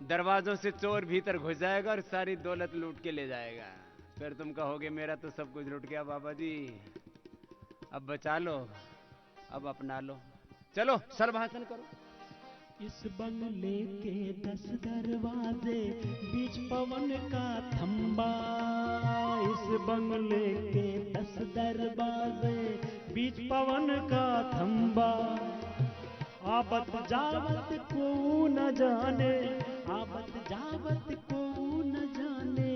दरवाजों से चोर भीतर घुस जाएगा और सारी दौलत लूट के ले जाएगा। फिर तुम कहोगे मेरा तो सब कुछ लूट गया बाबा जी, अब बचा लो, अब अपना लो। चलो सर्वभाषण करो। इस बंगले के 10 दरवाजे, बीच पवन का खंबा। इस बंगले के 10 दरवाजे, बीच पवन का खंबा। आबत जावत को न जाने, आबत जावत को न जाने,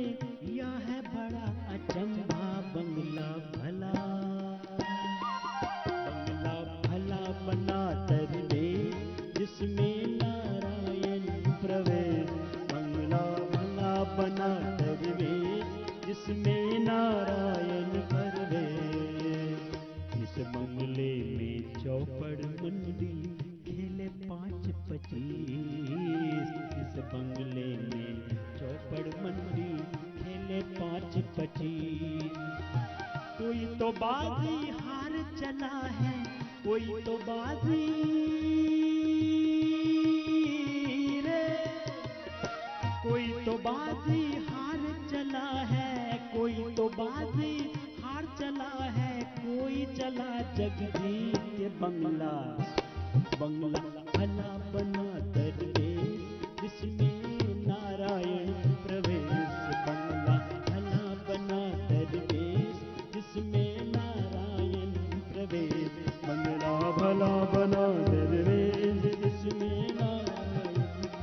यह है बड़ा अचंभा बंगला भला। बंगला भला बना दरवेश जिसमें नारायण प्रवेश। में चौपड़ मंडी खेले 5-25। कोई तो बाजी हार चला है, कोई तो बाजी रे, कोई तो बाजी हार चला है, कोई तो बाजी हार चला है, कोई चला जगजीत के बंगला, बंगला भला बना दरवेश जिसमें नारायण प्रवेश, बंगला भला बना दरवेश जिसमें नारायण प्रवेश, बंगला भला बना दरवेश जिसमें नारायण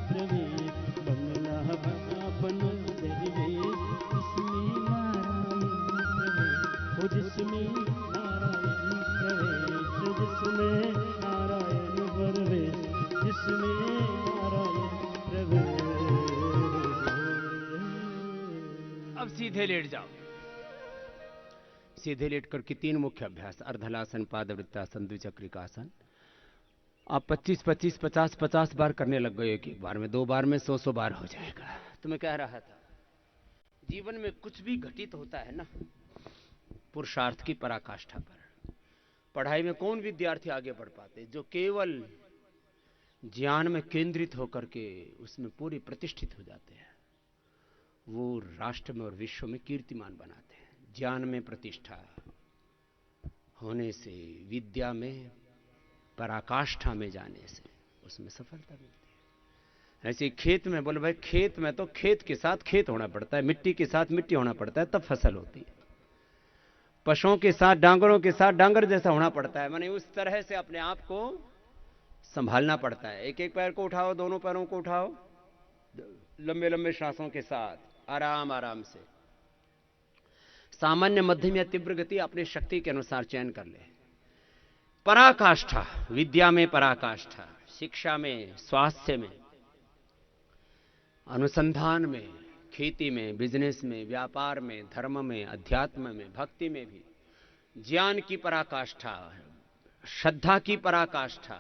प्रवेश, बंगला भला बना दरवेश जिसमें नारायण प्रवेश, हो जिसमें नारायण प्रवेश, जिसमें नारायण प्रवेश, जिसमें नारायण प्रवेश। अब सीधे लेट जाओ। सीधे लेटकर के 3 मुख्य अभ्यास, अर्धलासन, पादवृत्तासन, द्विचक्रिकासन। आप 25-25, 50-50 बार करने लग गए एक बार में, 2 बार में 100-100 बार हो जाएगा। तो मैं कह रहा था, जीवन में कुछ भी घटित होता है ना, पुरुषार्थ की पराकाष्ठा पर। पढ़ाई में कौन विद्यार्थी आगे बढ़ पाते? जो केवल ज्ञान में केंद्रित होकर के उसमें पूरी प्रतिष्ठित हो जाते हैं, वो राष्ट्र में और विश्व में कीर्तिमान बनाते हैं। ज्ञान में प्रतिष्ठा होने से, विद्या में पराकाष्ठा में जाने से उसमें सफलता मिलती है। ऐसे खेत में, बोले भाई खेत में तो खेत के साथ खेत होना पड़ता है, मिट्टी के साथ मिट्टी होना पड़ता है, तब फसल होती है। पशुओं के साथ, डांगरों के साथ डांगर जैसा होना पड़ता है, माने उस तरह से अपने आप को संभालना पड़ता है। एक एक पैर को उठाओ, दोनों पैरों को उठाओ, लंबे लंबे श्वासों के साथ, आराम आराम से। सामान्य, मध्यम या तीव्र गति अपनी शक्ति के अनुसार चयन कर ले। पराकाष्ठा, विद्या में पराकाष्ठा, शिक्षा में, स्वास्थ्य में, अनुसंधान में, खेती में, बिजनेस में, व्यापार में, धर्म में, अध्यात्म में, भक्ति में भी ज्ञान की पराकाष्ठा, श्रद्धा की पराकाष्ठा,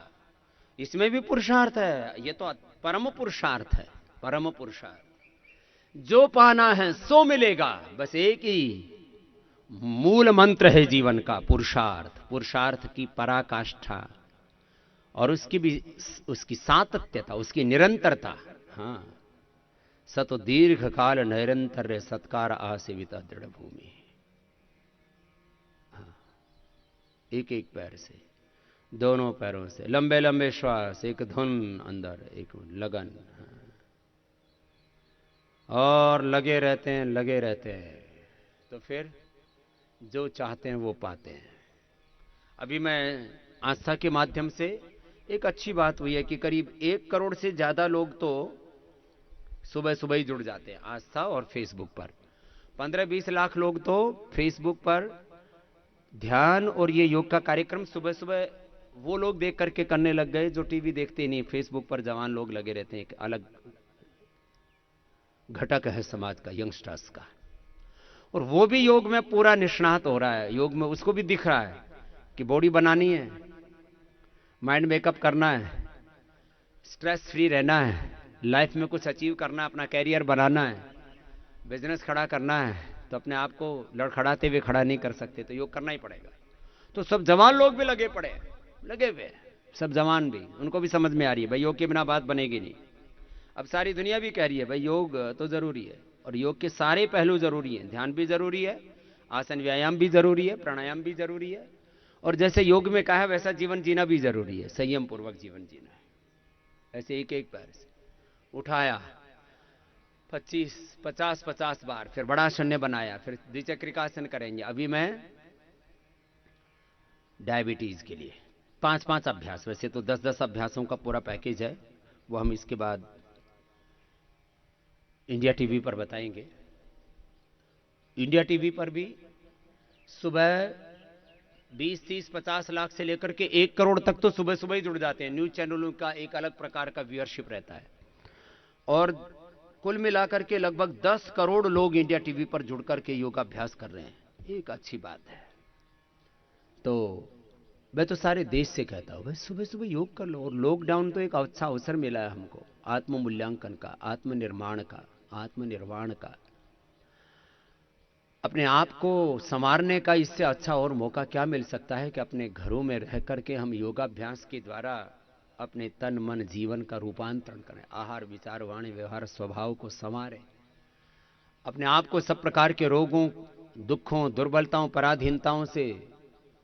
इसमें भी पुरुषार्थ है। ये तो परम पुरुषार्थ है, परम पुरुषार्थ। जो पाना है सो मिलेगा, बस एक ही मूल मंत्र है जीवन का, पुरुषार्थ। पुरुषार्थ की पराकाष्ठा और उसकी सातत्यता, उसकी निरंतरता। हाँ, सतो दीर्घ काल निरंतर सत्कार आसेविता दृढ़ भूमि। हाँ, एक एक पैर से, दोनों पैरों से लंबे लंबे श्वास, एक धुन अंदर, एक लगन। और लगे रहते हैं, लगे रहते हैं, तो फिर जो चाहते हैं वो पाते हैं। अभी मैं आस्था के माध्यम से, एक अच्छी बात हुई है कि करीब 1 करोड़ से ज्यादा लोग तो सुबह सुबह ही जुड़ जाते हैं आस्था और फेसबुक पर। 15-20 लाख लोग तो फेसबुक पर ध्यान और ये योग का कार्यक्रम सुबह सुबह वो लोग देख करके करने लग गए जो टीवी देखते नहीं। फेसबुक पर जवान लोग लगे रहते हैं, एक अलग घटक है समाज का, यंगस्टर्स का। और वो भी योग में पूरा निष्णात हो रहा है। योग में उसको भी दिख रहा है कि बॉडी बनानी है, माइंड मेकअप करना है, स्ट्रेस फ्री रहना है, लाइफ में कुछ अचीव करना है, अपना कैरियर बनाना है, बिजनेस खड़ा करना है, तो अपने आप को लड़खड़ाते हुए खड़ा नहीं कर सकते, तो योग करना ही पड़ेगा। तो सब जवान लोग भी लगे पड़े, लगे हुए, सब जवान भी, उनको भी समझ में आ रही है भाई योग के बिना बात बनेगी नहीं। अब सारी दुनिया भी कह रही है भाई योग तो जरूरी है, और योग के सारे पहलू जरूरी हैं। ध्यान भी जरूरी है, आसन व्यायाम भी जरूरी है, प्राणायाम भी जरूरी है, और जैसे योग में कहा है वैसा जीवन जीना भी जरूरी है, संयम पूर्वक जीवन जीना है। ऐसे एक एक पैर से उठाया 25, 50 बार, फिर बड़ा शून्य बनाया, फिर द्विचक्रिकासन करेंगे। अभी मैं डायबिटीज के लिए 5-5 अभ्यास, वैसे तो 10-10 अभ्यासों का पूरा पैकेज है, वो हम इसके बाद इंडिया टीवी पर बताएंगे। इंडिया टीवी पर भी सुबह 20, 30, 50 लाख से लेकर के 1 करोड़ तक तो सुबह सुबह ही जुड़ जाते हैं। न्यूज चैनलों का एक अलग प्रकार का व्यूअरशिप रहता है, और कुल मिलाकर के लगभग 10 करोड़ लोग इंडिया टीवी पर जुड़ करके योगाभ्यास कर रहे हैं। एक अच्छी बात है। तो मैं तो सारे देश से कहता हूं भाई सुबह सुबह योग कर लो। और लॉकडाउन तो एक अच्छा अवसर मिला है हमको, आत्म मूल्यांकन का, आत्मनिर्माण का, आत्मनिर्वाण का, अपने आप को संवारने का। इससे अच्छा और मौका क्या मिल सकता है कि अपने घरों में रह करके हम योगाभ्यास के द्वारा अपने तन मन जीवन का रूपांतरण करें, आहार विचार वाणी व्यवहार स्वभाव को संवारें, अपने आप को सब प्रकार के रोगों, दुखों, दुर्बलताओं, पराधीनताओं से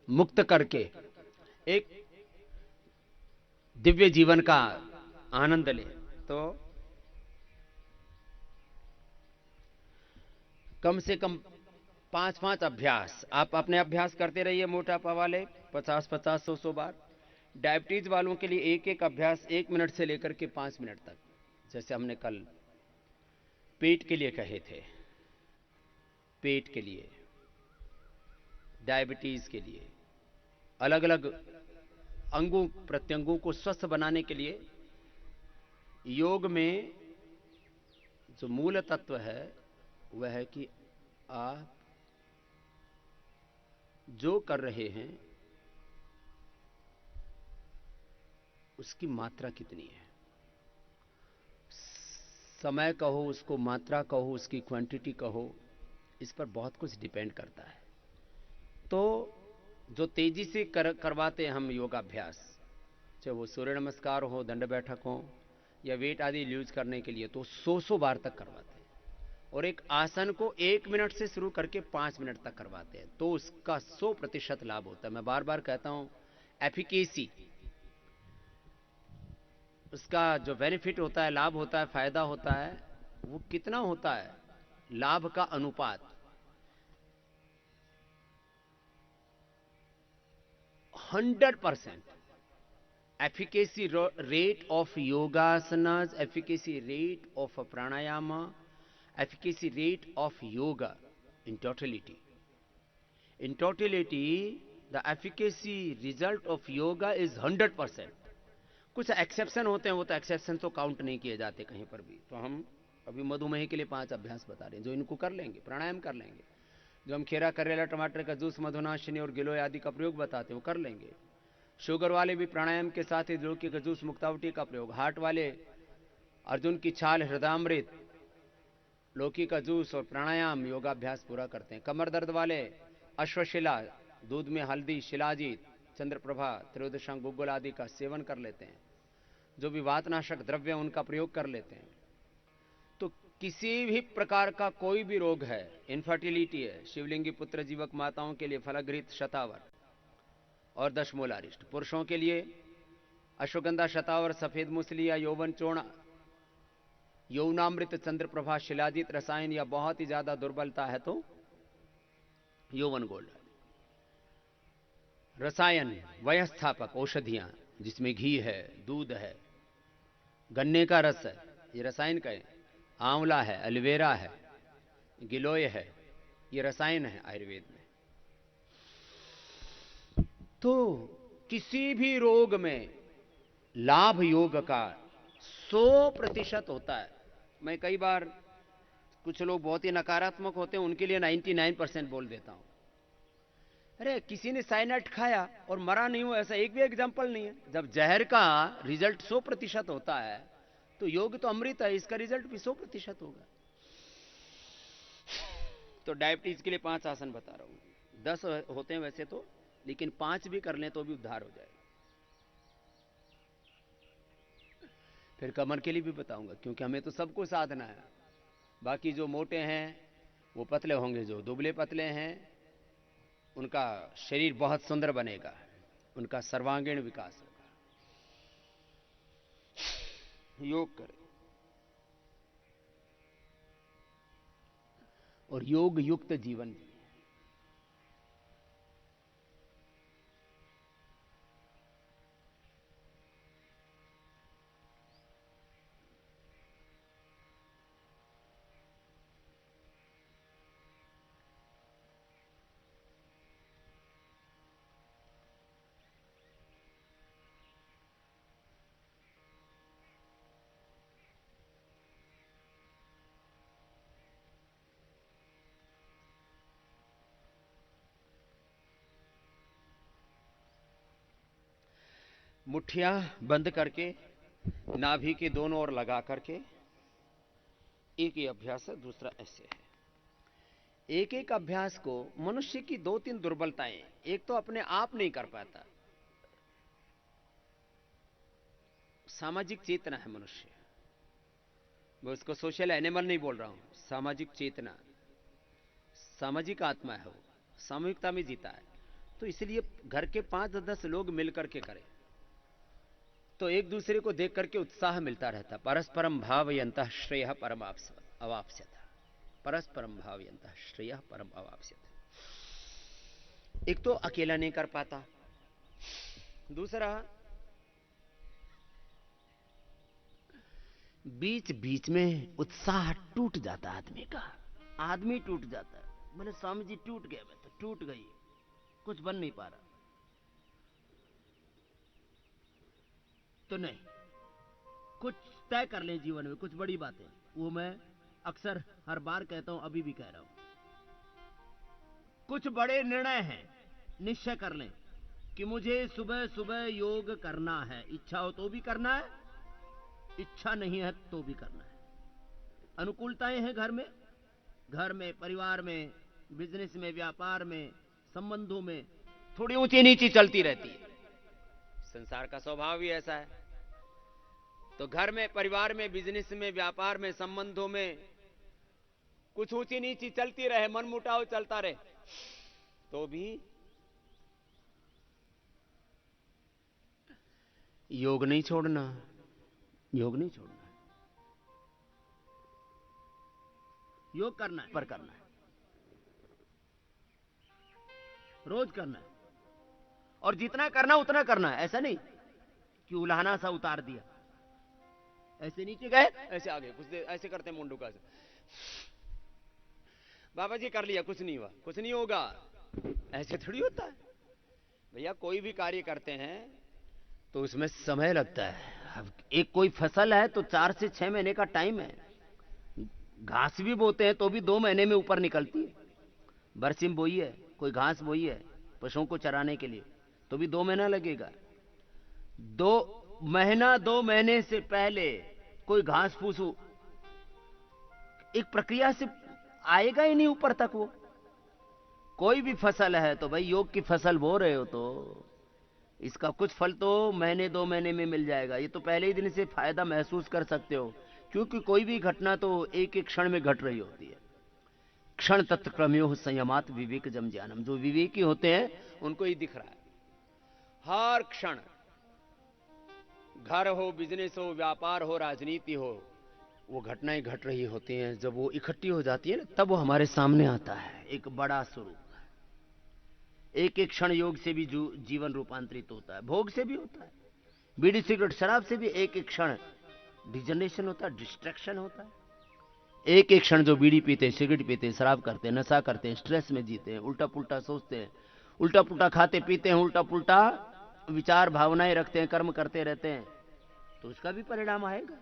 मुक्त करके एक दिव्य जीवन का आनंद लें। तो कम से कम 5-5 अभ्यास आप अपने अभ्यास करते रहिए, मोटापा वाले 50-50, 100-100 बार। डायबिटीज वालों के लिए एक एक अभ्यास 1 मिनट से लेकर के 5 मिनट तक, जैसे हमने कल पेट के लिए कहे थे, पेट के लिए, डायबिटीज के लिए, अलग अलग अंगों प्रत्यंगों को स्वस्थ बनाने के लिए योग में जो मूल तत्व है वह है कि आप जो कर रहे हैं उसकी मात्रा कितनी है। समय कहो उसको, मात्रा कहो उसकी, क्वांटिटी कहो, इस पर बहुत कुछ डिपेंड करता है। तो जो तेजी से करवाते हैं हम योगाभ्यास, चाहे वो सूर्य नमस्कार हो, दंड बैठक हो या वेट आदि यूज करने के लिए, तो 100 बार तक करवाते हैं। और एक आसन को 1 मिनट से शुरू करके 5 मिनट तक करवाते हैं, तो उसका 100% लाभ होता है। मैं बार बार कहता हूं, एफिकेसी, उसका जो बेनिफिट होता है, लाभ होता है, फायदा होता है, वो कितना होता है, लाभ का अनुपात 100%। efficacy rate of yogasanas, efficacy rate of pranayama, efficacy rate of yoga in totality. In totality, the efficacy result of yoga is 100%. कुछ एक्सेप्शन होते हैं, वो तो एक्सेप्शन तो काउंट नहीं किए जाते कहीं पर भी। तो हम अभी मधुमेह के लिए 5 अभ्यास बता रहे हैं, जो इनको कर लेंगे, प्राणायाम कर लेंगे। जो हम खीरा, करेला, टमाटर का जूस, मधुनाशिनी और गिलोय आदि का प्रयोग बताते हैं, वो कर लेंगे। शुगर वाले भी प्राणायाम के साथ ही लौकी का जूस, मुक्तावटी का प्रयोग। हार्ट वाले अर्जुन की छाल, हृदयामृत, लौकी का जूस और प्राणायाम योगाभ्यास पूरा करते हैं। कमर दर्द वाले अश्वशिला, दूध में हल्दी, शिलाजीत, चंद्रप्रभा, त्रयोदशांग, गुग्गुल आदि का सेवन कर लेते हैं। जो भी वातनाशक द्रव्य उनका प्रयोग कर लेते हैं। तो किसी भी प्रकार का कोई भी रोग है, इनफर्टिलिटी है, शिवलिंगी पुत्र जीवक माताओं के लिए फलग्रहित शतावर और दशमूलारिष्ट, पुरुषों के लिए अश्वगंधा, शतावर, सफेद मूसली या यौवन चूर्ण, यौनामृत, चंद्रप्रभा, शिलाजीत, रसायन या बहुत ही ज्यादा दुर्बलता है तो यौवन गोल्ड। रसायन वयस्थापक औषधियां जिसमें घी है, दूध है, गन्ने का रस है, ये रसायन का है। आंवला है, एलोवेरा है, गिलोय है, ये रसायन है आयुर्वेद में। तो किसी भी रोग में लाभ योग का 100% होता है। मैं कई बार, कुछ लोग बहुत ही नकारात्मक होते हैं, उनके लिए 99% बोल देता हूं। अरे किसी ने साइनाइड खाया और मरा नहीं हो, ऐसा एक भी एग्जाम्पल नहीं है। जब जहर का रिजल्ट 100% होता है, तो योग तो अमृत है, इसका रिजल्ट भी 100% होगा। तो डायबिटीज के लिए 5 आसन बता रहा हूं। 10 होते हैं वैसे तो, लेकिन 5 भी कर लें तो भी उद्धार हो जाएगा। फिर कमर के लिए भी बताऊंगा, क्योंकि हमें तो सबको साधना है। बाकी जो मोटे हैं वो पतले होंगे, जो दुबले पतले हैं उनका शरीर बहुत सुंदर बनेगा, उनका सर्वांगीण विकास होगा। योग करें और योग युक्त जीवन जिए। मुट्ठियां बंद करके नाभि के दोनों ओर लगा करके, एक ही अभ्यास है, दूसरा ऐसे है। एक एक अभ्यास को मनुष्य की दो तीन दुर्बलताएं, एक तो अपने आप नहीं कर पाता, सामाजिक चेतना है मनुष्य, मैं उसको सोशल एनिमल नहीं बोल रहा हूं, सामाजिक चेतना, सामाजिक आत्मा है, वो सामूहिकता में जीता है। तो इसलिए घर के 5-10 लोग मिलकर के करें तो एक दूसरे को देख करके उत्साह मिलता रहता। परस्परम भावयन्तः श्रेयः परम अवाप्स्यत, परस्परम भावयन्तः श्रेयः परम अवाप्स्यत। एक तो अकेला नहीं कर पाता, दूसरा बीच बीच में उत्साह टूट जाता आदमी का, आदमी टूट जाता है। बोले स्वामी जी टूट गए, मैं तो टूट गई, कुछ बन नहीं पा रहा। तो नहीं, कुछ तय कर लें जीवन में, कुछ बड़ी बातें, वो मैं अक्सर हर बार कहता हूं, अभी भी कह रहा हूं। कुछ बड़े निर्णय हैं, निश्चय कर लें कि मुझे सुबह सुबह योग करना है। इच्छा हो तो भी करना है, इच्छा नहीं है तो भी करना है। अनुकूलताएं हैं घर में, परिवार में, बिजनेस में, व्यापार में, संबंधों में थोड़ी ऊंची नीची चलती रहती है, संसार का स्वभाव ही ऐसा है। तो घर में, परिवार में, बिजनेस में, व्यापार में, संबंधों में कुछ ऊंची नीची चलती रहे, मनमुटाव चलता रहे, तो भी योग नहीं छोड़ना, योग नहीं छोड़ना, योग करना है, पर करना है, रोज करना है, और जितना करना उतना करना है। ऐसा नहीं कि उल्हाना सा उतार दिया, ऐसे नीचे गए ऐसे आगे, कुछ देर ऐसे करते हैं मुंडू का, बाबा जी कर लिया, कुछ नहीं हुआ, कुछ नहीं होगा, ऐसे थोड़ी होता है भैया। कोई भी कार्य करते हैं तो उसमें समय लगता है। अब एक कोई फसल है तो 4 से 6 महीने का टाइम है, घास भी बोते हैं तो भी 2 महीने में ऊपर निकलती है। बरसिम बोई है, कोई घास बोई है पशुओं को चराने के लिए, तो भी 2 महीना लगेगा। 2 महीने से पहले कोई घास फूस एक प्रक्रिया से आएगा ही नहीं ऊपर तक। वो कोई भी फसल है तो भाई, योग की फसल बो रहे हो तो इसका कुछ फल तो महीने 2 महीने में मिल जाएगा। ये तो पहले ही दिन से फायदा महसूस कर सकते हो, क्योंकि कोई भी घटना तो एक एक क्षण में घट रही होती है। क्षण तत्क्रम्यो संयमात विवेक जम ज्ञानम, जो विवेकी होते हैं उनको ही दिख रहा है। हर क्षण, घर हो, बिजनेस हो, व्यापार हो, राजनीति हो, वो घटनाएं घट रही होती हैं। जब वो इकट्ठी हो जाती है ना, तब वो हमारे सामने आता है एक बड़ा स्वरूप। एक एक क्षण योग से भी जीवन रूपांतरित होता है, भोग से भी होता है, बीड़ी सिगरेट शराब से भी एक एक क्षण डिजनरेशन होता है, डिस्ट्रैक्शन होता है। एक एक क्षण जो बीड़ी पीते, सिगरेट पीते, शराब करते, नशा करते हैं, स्ट्रेस में जीते हैं, उल्टा पुल्टा सोचते हैं, उल्टा पुल्टा खाते पीते हैं, उल्टा पुल्टा विचार भावनाएं रखते हैं, कर्म करते रहते हैं, तो उसका भी परिणाम आएगा।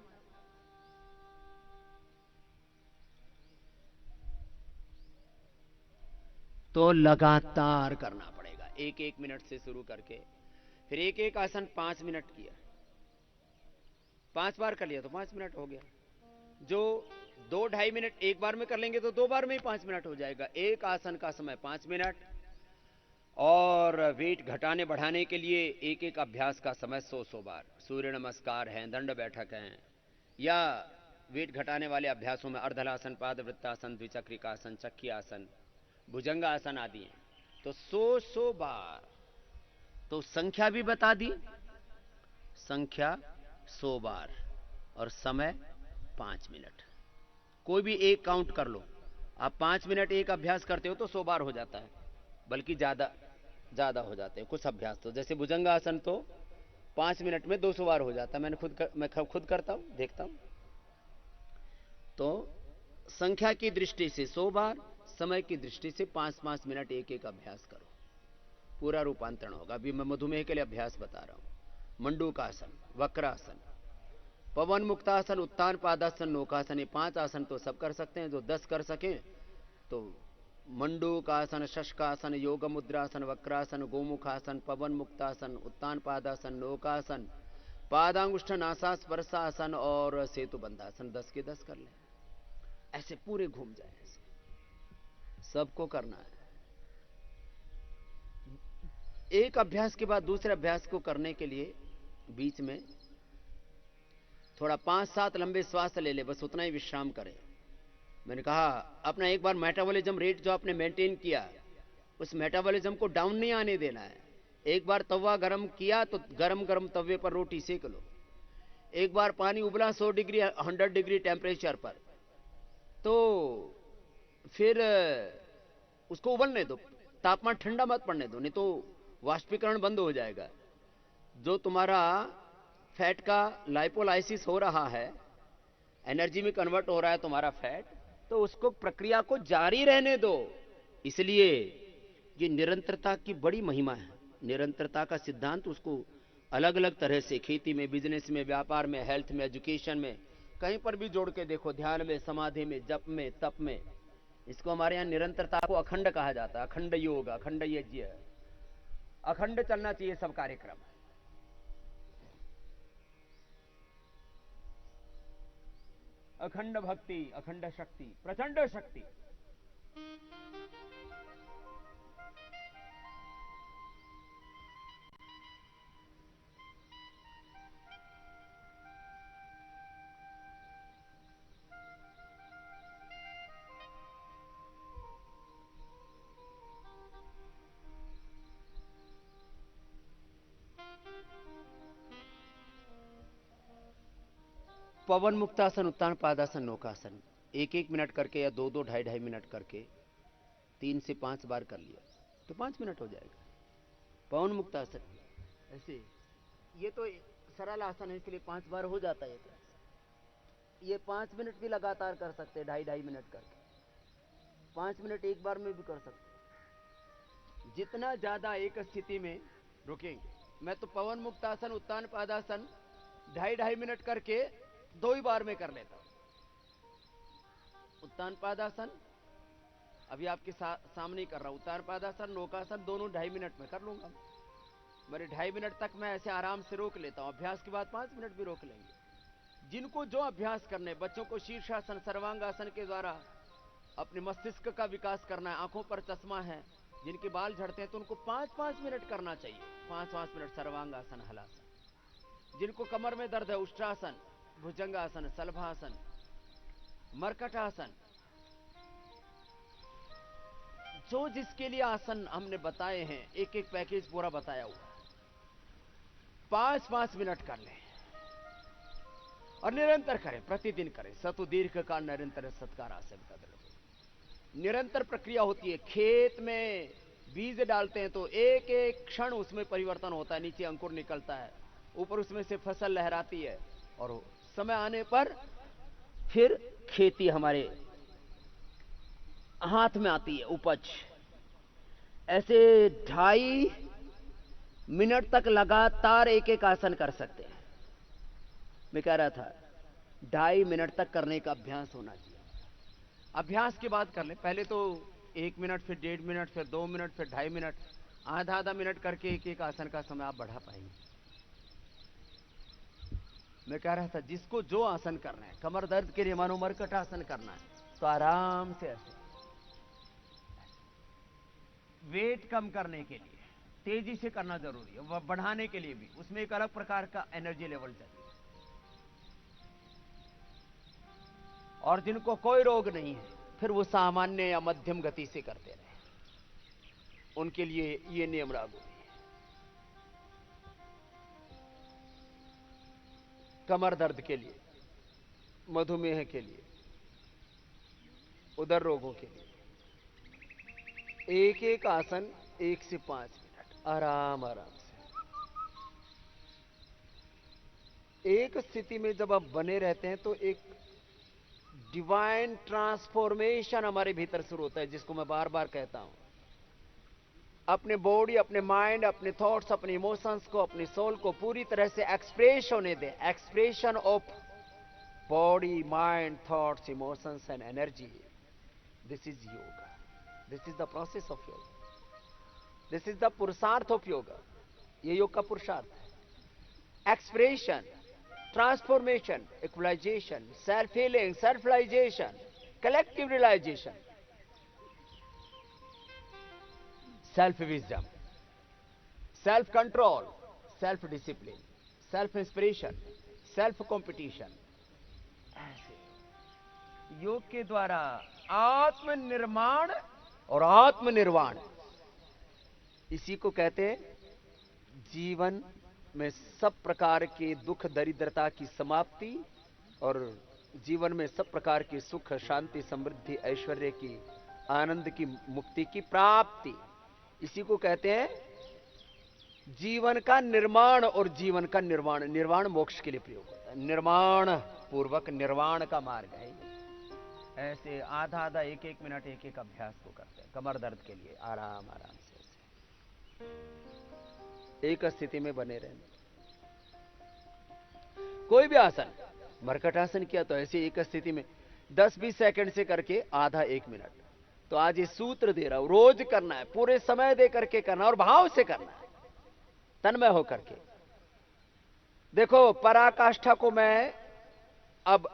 तो लगातार करना पड़ेगा, 1-1 मिनट से शुरू करके, फिर एक एक आसन 5 मिनट किया, 5 बार कर लिया तो 5 मिनट हो गया। जो 2-2.5 मिनट एक बार में कर लेंगे तो 2 बार में ही 5 मिनट हो जाएगा। एक आसन का समय 5 मिनट, और वेट घटाने बढ़ाने के लिए एक एक अभ्यास का समय 100 बार। सूर्य नमस्कार है, दंड बैठक है, या वेट घटाने वाले अभ्यासों में अर्धलासन, पादवृत्तासन, द्विचक्रिकासन, चक्की आसन, भुजंगासन आदि हैं। तो 100 बार, तो संख्या भी बता दी, संख्या 100 बार और समय 5 मिनट। कोई भी एक काउंट कर लो, आप 5 मिनट एक अभ्यास करते हो तो 100 बार हो जाता है, बल्कि ज्यादा हो जाते हैं कुछ अभ्यास। तो जैसे भुजंगासन तो 5 मिनट में 200 बार हो जाता है, मैं खुद करता हूं, देखता हूं। तो संख्या की दृष्टि से 100 बार, समय की दृष्टि से 5-5 मिनट एक एक अभ्यास करो, पूरा रूपांतरण होगा। अभी मैं मधुमेह के लिए अभ्यास बता रहा हूं। मंडूकासन, वक्रासन, पवन मुक्तासन, उत्तान पादासन, नौकासन, ये 5 आसन तो सब कर सकते हैं। जो 10 कर सकें तो मंडूकासन, शशकासन, योग मुद्रासन, वक्रासन, गोमुखासन, पवन मुक्तासन, उत्तान पादासन, नौकासन, पादांगुष्ठ नासास्पर्शासन और सेतु बंधासन। 10 के 10 कर ले, ऐसे पूरे घूम जाए, ऐसे सबको करना है। एक अभ्यास के बाद दूसरे अभ्यास को करने के लिए बीच में थोड़ा 5-7 लंबे श्वास ले ले, बस उतना ही विश्राम करें। मैंने कहा अपना एक बार मेटाबॉलिज्म रेट जो आपने मेंटेन किया, उस मेटाबॉलिज्म को डाउन नहीं आने देना है। एक बार तवा गरम किया तो गरम गरम तवे पर रोटी सेक लो। एक बार पानी उबला 100 डिग्री 100 डिग्री टेम्परेचर पर, तो फिर उसको उबलने दो, तापमान ठंडा मत पड़ने दो, नहीं तो वाष्पीकरण बंद हो जाएगा। जो तुम्हारा फैट का लाइपोलाइसिस हो रहा है, एनर्जी में कन्वर्ट हो रहा है तुम्हारा फैट, तो उसको प्रक्रिया को जारी रहने दो। इसलिए ये निरंतरता की बड़ी महिमा है। निरंतरता का सिद्धांत उसको अलग अलग तरह से खेती में, बिजनेस में, व्यापार में, हेल्थ में, एजुकेशन में, कहीं पर भी जोड़ के देखो, ध्यान में, समाधि में, जप में, तप में। इसको हमारे यहां निरंतरता को अखंड कहा जाता है। अखंड योग, अखंड यज्ञ, अखंड चलना चाहिए सब कार्यक्रम। अखंड भक्ति, अखंड शक्ति, प्रचंड शक्ति। पवन मुक्तासन, उत्तान पादासन, नौकासन 1-1 मिनट करके या 2-2, 2.5-2.5 मिनट करके 3 से 5 बार कर लिया तो 5 मिनट हो जाएगा। पवन मुक्तासन ऐसे, ये तो सरल आसन है, इसलिए 5 बार हो जाता है। ये 5 मिनट भी लगातार कर सकते हैं, 2.5-2.5 मिनट करके। 5 मिनट एक बार में भी कर सकते। जितना ज्यादा एक स्थिति में रुकेंगे। मैं तो पवन मुक्तासन, उत्तान पादासन 2.5-2.5 मिनट करके 2 ही बार में कर लेता हूं। उत्तान पादासन अभी आपके सामने कर रहा हूं। उत्तान पादासन, नौकासन दोनों 2.5 मिनट में कर लूंगा। मेरे 2.5 मिनट तक मैं ऐसे आराम से रोक लेता हूं। अभ्यास के बाद 5 मिनट भी रोक लेंगे। जिनको जो अभ्यास करने, बच्चों को शीर्षासन, सर्वांगासन के द्वारा अपने मस्तिष्क का विकास करना है। आंखों पर चश्मा है, जिनके बाल झड़ते हैं, तो उनको 5-5 मिनट करना चाहिए। 5-5 मिनट सर्वांगासन, हलासन। जिनको कमर में दर्द है, उष्ट्रासन, भुजंगासन, सलभासन, मरकटासन, जो जिसके लिए आसन हमने बताए हैं, एक एक पैकेज पूरा बताया हुआ। 5-5 मिनट कर लें और निरंतर करें, प्रतिदिन करें। सतु दीर्घ काल निरंतर सत्कार आसन का निरंतर प्रक्रिया होती है। खेत में बीज डालते हैं तो एक एक क्षण उसमें परिवर्तन होता है। नीचे अंकुर निकलता है, ऊपर उसमें से फसल लहराती है, और समय आने पर फिर खेती हमारे हाथ में आती है, उपज। ऐसे 2.5 मिनट तक लगातार एक एक आसन कर सकते हैं। मैं कह रहा था 2.5 मिनट तक करने का अभ्यास होना चाहिए। अभ्यास के बाद कर ले। पहले तो 1 मिनट, फिर 1.5 मिनट, फिर 2 मिनट, फिर 2.5 मिनट, आधा मिनट करके एक एक आसन का समय आप बढ़ा पाएंगे। मैं कह रहा था जिसको जो आसन करना है, कमर दर्द के लिए मानो मरकट आसन करना है तो आराम से ऐसे। वेट कम करने के लिए तेजी से करना जरूरी है, बढ़ाने के लिए भी उसमें एक अलग प्रकार का एनर्जी लेवल चाहिए। और जिनको कोई रोग नहीं है, फिर वो सामान्य या मध्यम गति से करते रहे, उनके लिए ये नियम लागू है। कमर दर्द के लिए, मधुमेह के लिए, उदर रोगों के लिए एक एक आसन 1 से 5 मिनट आराम आराम से। एक स्थिति में जब आप बने रहते हैं तो एक डिवाइन ट्रांसफॉर्मेशन हमारे भीतर शुरू होता है, जिसको मैं बार बार कहता हूं। अपने बॉडी, अपने माइंड, अपने थॉट्स, अपने इमोशंस को, अपनी सोल को पूरी तरह से एक्सप्रेस होने दें। Expression of body, mind, thoughts, emotions and energy, this is yoga. This is the process of yog, this is the purusharth of yoga. ये योग का पुरुषार्थ है। Expression, transformation, equalisation, self healing, self realisation, collective realisation, self wisdom, self control, self discipline, self inspiration, self competition. ऐसे योग के द्वारा आत्मनिर्माण और आत्मनिर्वाण, इसी को कहते हैं जीवन में सब प्रकार के दुख दरिद्रता की समाप्ति और जीवन में सब प्रकार की सुख शांति समृद्धि ऐश्वर्य की आनंद की मुक्ति की प्राप्ति। इसी को कहते हैं जीवन का निर्माण और जीवन का निर्वाण। निर्वाण मोक्ष के लिए प्रयोग होता है, निर्माण पूर्वक निर्वाण का मार्ग है। ऐसे आधा आधा एक एक मिनट एक एक अभ्यास को करते हैं कमर दर्द के लिए, आराम आराम से एक स्थिति में बने रहना। कोई भी आसन, मरकट आसन किया तो ऐसे एक स्थिति में 10-20 सेकंड से करके आधा एक मिनट। तो आज ये सूत्र दे रहा हूं, रोज करना है, पूरे समय दे करके करना और भाव से करना है, तन्मय होकर के। देखो पराकाष्ठा को मैं अब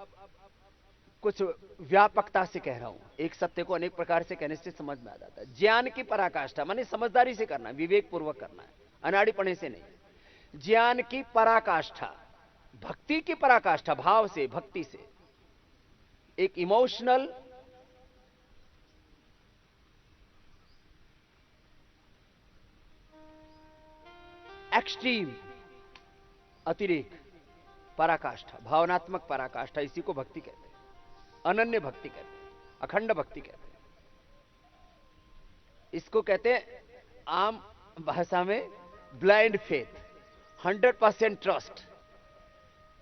कुछ व्यापकता से कह रहा हूं, एक सत्य को अनेक प्रकार से कहने से समझ में आ जाता है। ज्ञान की पराकाष्ठा माने समझदारी से करना है, विवेक पूर्वक करना है, अनाड़ीपने से नहीं। ज्ञान की पराकाष्ठा, भक्ति की पराकाष्ठा, भाव से, भक्ति से, एक इमोशनल एक्सट्रीम अतिरेक पराकाष्ठा, भावनात्मक पराकाष्ठा, इसी को भक्ति कहते हैं, अनन्य भक्ति कहते हैं, अखंड भक्ति कहते हैं। इसको कहते हैं आम भाषा में ब्लाइंड फेथ, 100% ट्रस्ट।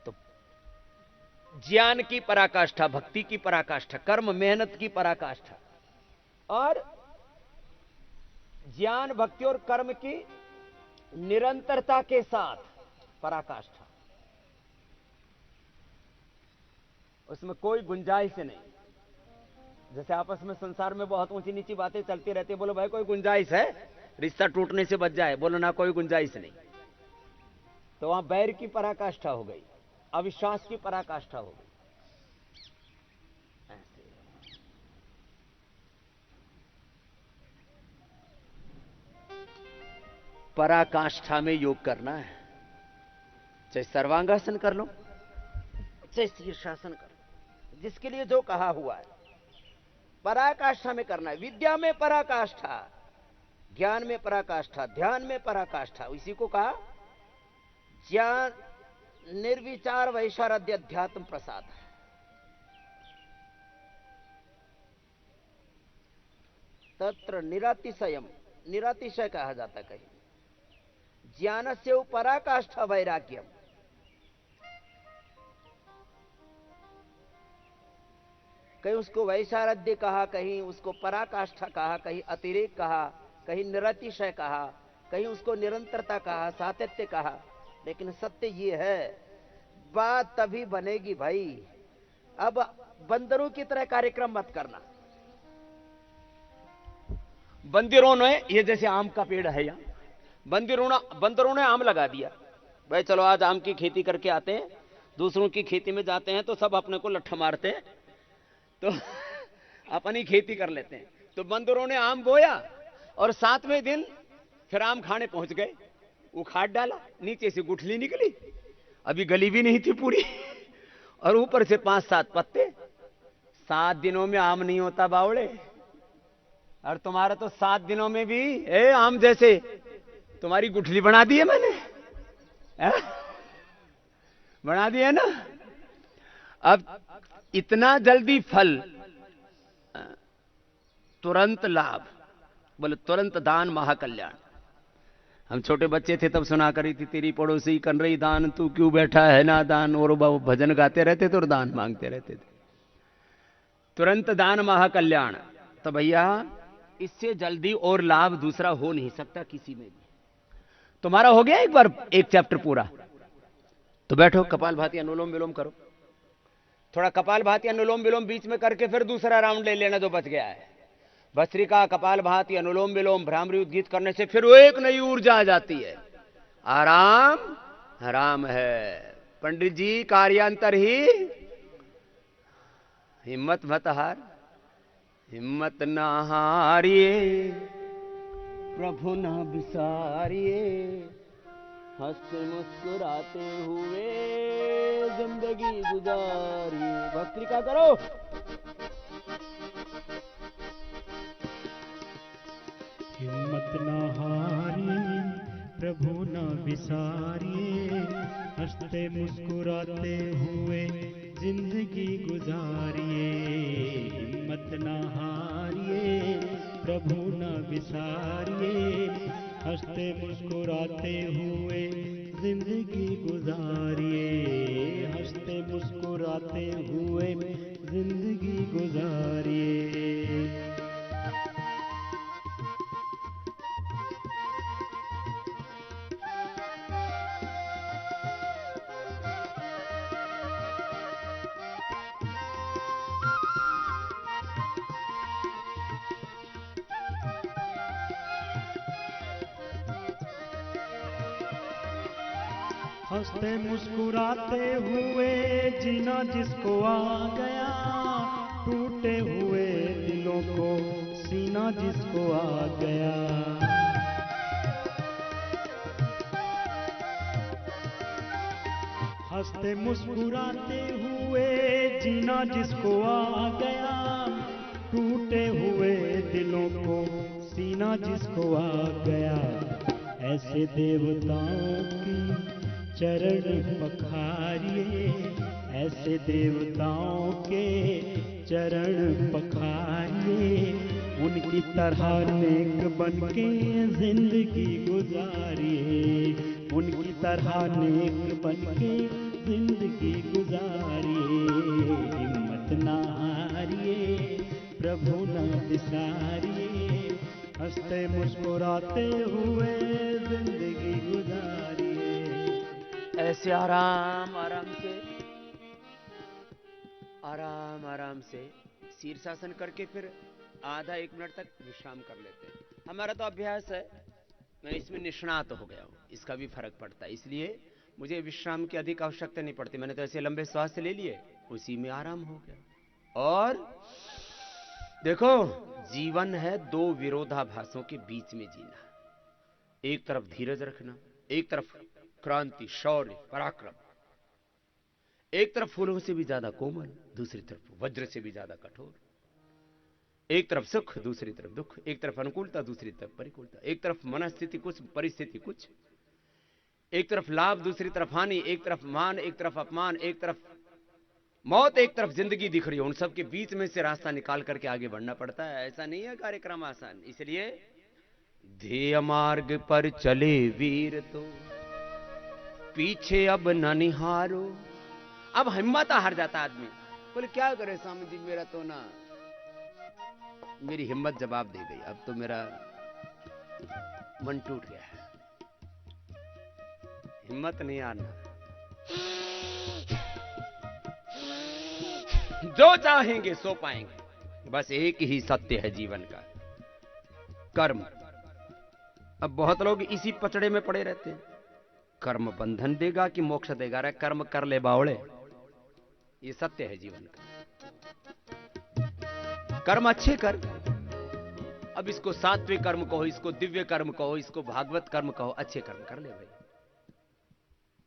तो ज्ञान की पराकाष्ठा, भक्ति की पराकाष्ठा, कर्म मेहनत की पराकाष्ठा, और ज्ञान भक्ति और कर्म की निरंतरता के साथ पराकाष्ठा, उसमें कोई गुंजाइश नहीं। जैसे आपस में संसार में बहुत ऊंची नीची बातें चलती रहती है, बोलो भाई कोई गुंजाइश है, रिश्ता टूटने से बच जाए, बोलो ना कोई गुंजाइश नहीं। तो वहां बैर की पराकाष्ठा हो गई, अविश्वास की पराकाष्ठा हो गई। पराकाष्ठा में योग करना है, चाहे सर्वांगासन कर लो, चाहे शीर्षासन कर लो, जिसके लिए जो कहा हुआ है पराकाष्ठा में करना है। विद्या में पराकाष्ठा, ज्ञान में पराकाष्ठा, ध्यान में पराकाष्ठा। इसी को कहा ज्ञान निर्विचार वैशारद्य अध्यात्म प्रसाद। तत्र निरातिशयम, निरातिशय कहा जाता कहीं, ज्ञान से पराकाष्ठा वैराग्यम। कहीं उसको वैशारद्य कहा, कहीं उसको पराकाष्ठा कहा, कहीं अतिरेक कहा, कहीं निरतिशय कहा, कहीं उसको निरंतरता कहा, सातत्य कहा। लेकिन सत्य ये है, बात तभी बनेगी भाई। अब बंदरों की तरह कार्यक्रम मत करना। बंदरों ने, ये जैसे आम का पेड़ है यहाँ, बंदरों ने आम लगा दिया, भाई चलो आज आम की खेती करके आते हैं। दूसरों की खेती में जाते हैं तो सब अपने को लट्ठा मारते हैं, तो अपनी खेती कर लेते हैं। तो बंदरों ने आम बोया और 7वें दिन फिर आम खाने पहुंच गए, उखाड़ डाला, नीचे से गुठली निकली, अभी गली भी नहीं थी पूरी, और ऊपर से 5-7 पत्ते। 7 दिनों में आम नहीं होता बावड़े, और तुम्हारा तो 7 दिनों में भी आम जैसे तुम्हारी गुठली बना दी है मैंने, बना दी है ना। अब इतना जल्दी फल, तुरंत लाभ, बोले तुरंत दान महाकल्याण। हम छोटे बच्चे थे तब सुना करी थी, तेरी पड़ोसी कर रही दान, तू क्यों बैठा है ना दान, और भजन गाते रहते थे और दान मांगते रहते थे। तुरंत दान महाकल्याण। तो भैया इससे जल्दी और लाभ दूसरा हो नहीं सकता किसी में भी। तुम्हारा हो गया एक बार एक चैप्टर पूरा, तो बैठो कपालभाति अनुलोम विलोम करो, थोड़ा कपालभाति अनुलोम विलोम बीच में करके फिर दूसरा राउंड ले लेना जो बच गया है। भस्त्रिका, कपालभाति, अनुलोम विलोम, भ्रामरी उद्गीत करने से फिर वो एक नई ऊर्जा आ जाती है। आराम हराम है। पंडित जी कार्यांतर ही हिम्मत मत हार, हिम्मत ना हारिए, प्रभु ना बिसारिए, हंसते मुस्कुराते हुए जिंदगी गुजारिए। भस्त्रिका करो। हिम्मत न हारिए, प्रभु न बिसारिए, हंसते मुस्कुराते हुए जिंदगी गुजारिए। हिम्मत न हारिए, प्रभु न बिसारिए, हंसते मुस्कुराते हुए जिंदगी गुजारिए। हंसते मुस्कुराते हुए जिंदगी गुजारिए। हंसते मुस्कुराते हुए जीना जिसको आ गया, टूटे हुए दिलों को सीना जिसको आ गया। हंसते मुस्कुराते हुए जीना जिसको आ गया, टूटे हुए दिलों को सीना जिसको आ गया। ऐसे देवताओं की चरण पखारिए, ऐसे देवताओं के चरण पखारिए, उनकी तरह नेक बन के जिंदगी गुजारिए। उनकी तरह नेक बन के जिंदगी गुजारिए। हिम्मत ना हारिए, प्रभु ना बिसारिए, हंसते मुस्कुराते हुए जिंदगी गुजारिए। ऐसे आराम आराम से शीर्षासन करके फिर आधा एक मिनट तक विश्राम कर लेते हैं। हमारा तो अभ्यास है, मैं इसमें निष्णात हो गया हूँ, इसका भी फर्क पड़ता है, इसलिए मुझे विश्राम की अधिक आवश्यकता नहीं पड़ती। मैंने तो ऐसे लंबे श्वास ले लिए, उसी में आराम हो गया। और देखो, जीवन है दो विरोधाभासों के बीच में जीना। एक तरफ धीरज रखना, एक तरफ क्रांति, शौर्य, पराक्रम, एक तरफ फूलों से भी ज्यादा कोमल, दूसरी तरफ वज्र से भी ज्यादा कठोर। एक तरफ सुख, दूसरी तरफ दुख, एक तरफ अनुकूलता, दूसरी तरफ प्रतिकूलता, एक तरफ मनस्थिति कुछ, परिस्थिति कुछ, एक तरफ लाभ, दूसरी तरफ हानि, एक तरफ मान, एक तरफ अपमान, एक तरफ मौत, एक तरफ जिंदगी दिख रही है। उन सब के बीच में से रास्ता निकाल करके आगे बढ़ना पड़ता है। ऐसा नहीं है कार्यक्रम आसान। इसलिए ध्येय मार्ग पर चले वीर तो पीछे अब न निहारो। अब हिम्मत हार जाता आदमी, बोले क्या करे स्वामी जी, मेरा तो ना, मेरी हिम्मत जवाब दे गई, अब तो मेरा मन टूट गया है। हिम्मत नहीं हारना। जो चाहेंगे सो पाएंगे। बस एक ही सत्य है जीवन का, कर्म। अब बहुत लोग इसी पचड़े में पड़े रहते हैं, कर्म बंधन देगा कि मोक्ष देगा। अरे कर्म कर ले बावड़े, ये सत्य है जीवन का। कर्म अच्छे कर। अब इसको सात्विक कर्म कहो, इसको दिव्य कर्म कहो, इसको भागवत कर्म कहो, अच्छे कर्म कर ले भाई।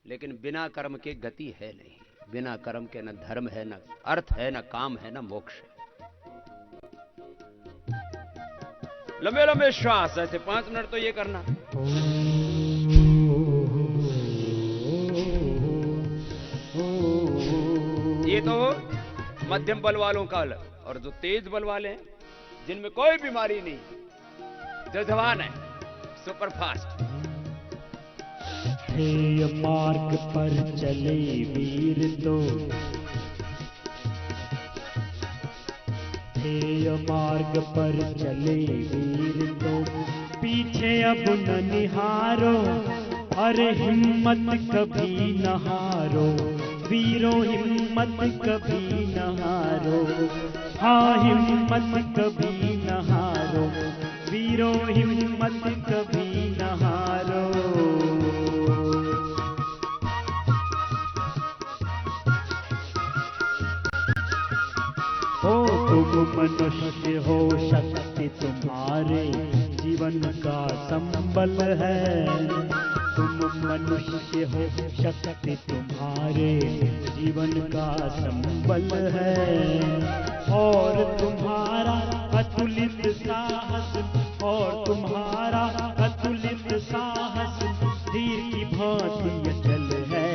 लेकिन बिना कर्म के गति है नहीं, बिना कर्म के न धर्म है, न अर्थ है, न काम है, न मोक्ष है। लंबे लंबे श्वास, ऐसे 5 मिनट तो ये करना। ये तो मध्यम बल वालों का अलग, और जो तेज बल वाले हैं, जिनमें कोई बीमारी नहीं, जो जवान है, सुपर फास्ट। ध्येय मार्ग पर चले वीर तो, ध्येय मार्ग पर चले वीर तो पीछे अब न निहारो। अरे हिम्मत कभी न हारो, वीरों हिम्मत कभी न हारो। हाँ हिम्मत कभी न हारो। मनुष्य हो शक्ति तुम्हारे जीवन का संबल है। तुम मनुष्य हो शक्ति तुम्हारे जीवन का संबल है। और तुम्हारा अतुलित साहस, और तुम्हारा अतुलित साहस तीर की भांति अचल है।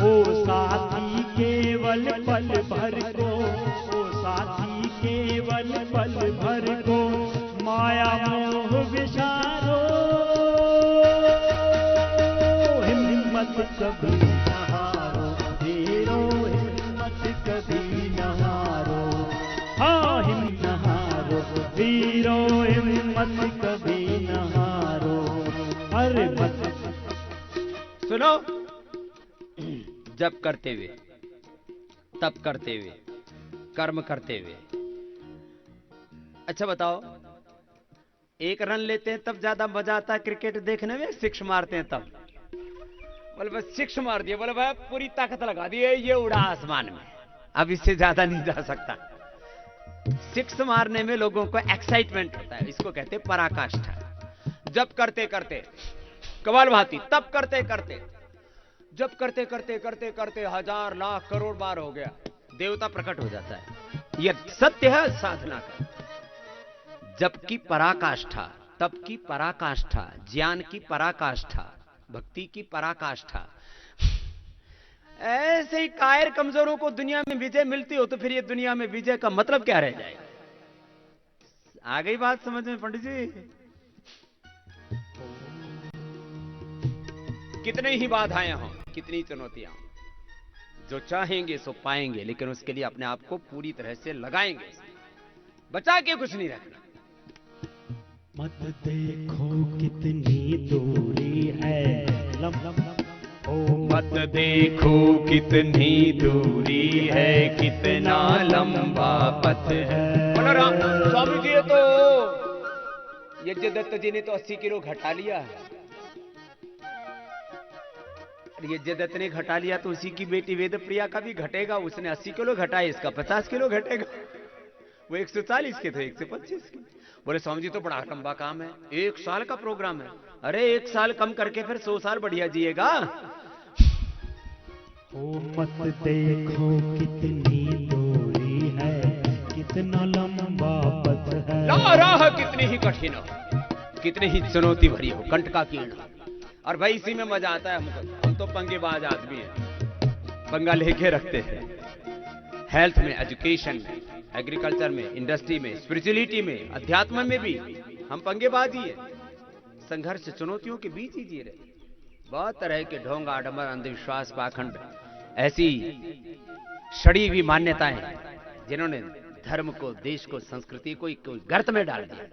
ओ साथी केवल पल भर को, ओ साथी केवल पल भर को माया मोह विसारो। हिम्मत कभी न हारो वीरो, हिम्मत कभी न हारो। हाँ हिम्मत न हारो वीरो, हिम्मत कभी न हारो। अरे मत सुनो, जप करते हुए, तप करते हुए, कर्म करते हुए। अच्छा बताओ, एक रन लेते हैं तब ज्यादा मजा आता है क्रिकेट देखने में, सिक्स मारते हैं तब? बोले बस सिक्स मार दिया, बोले भाई पूरी ताकत लगा दी, ये उड़ा आसमान में, अब इससे ज्यादा नहीं जा सकता। सिक्स मारने में लोगों को एक्साइटमेंट होता है, इसको कहते हैं पराकाष्ठा। जप करते करते कपालभाति, तप करते करते, जप करते करते करते करते हजार लाख करोड़ बार हो गया, देवता प्रकट हो जाता है। यह सत्य है साधना का। जप की पराकाष्ठा, तप की पराकाष्ठा, ज्ञान की पराकाष्ठा, भक्ति की पराकाष्ठा। ऐसे ही कायर कमजोरों को दुनिया में विजय मिलती हो तो फिर ये दुनिया में विजय का मतलब क्या रह जाएगा? आ गई बात समझ में पंडित जी? कितने ही बाधाएं हों, कितनी चुनौतियां हों, जो चाहेंगे सो पाएंगे, लेकिन उसके लिए अपने आप को पूरी तरह से लगाएंगे, बचा के कुछ नहीं रखना। मत देखो कितनी दूरी है, लम लम लम। ओ मत देखो कितनी दूरी है, कितना लंबा पथ है। बोलो राम स्वामी जी, तो यज्ञ दत्त जी ने तो 80 किलो घटा लिया है। यज्ञ दत्त ने घटा लिया तो उसी की बेटी वेद प्रिया का भी घटेगा। उसने 80 किलो घटाए, इसका 50 किलो घटेगा। वो 140 के थे, 125 के। बोले स्वामी जी तो बड़ा लंबा काम है, 1 साल का प्रोग्राम है। अरे 1 साल कम करके फिर 100 साल बढ़िया जिएगा। ओ मत देखो कितनी दूरी है, कितना लंबा पथ है। राह कितनी ही कठिन हो, कितनी ही चुनौती भरी हो, कंटकाकीर्ण हो, और भाई इसी में मजा आता है हमको। हम तो पंगेबाज आदमी हैं, पंगा लेके रखते हैं। हेल्थ में, एजुकेशन में, एग्रीकल्चर में, इंडस्ट्री में, स्पिरिचुअलिटी में, अध्यात्म में भी हम पंगेबाज ही है। संघर्ष चुनौतियों के बीच ही जी रहे। बहुत तरह के ढोंग, आडंबर, अंधविश्वास, पाखंड, ऐसी सड़ी हुई मान्यताएं जिन्होंने धर्म को, देश को, संस्कृति को कोई गर्त में डाल दिया।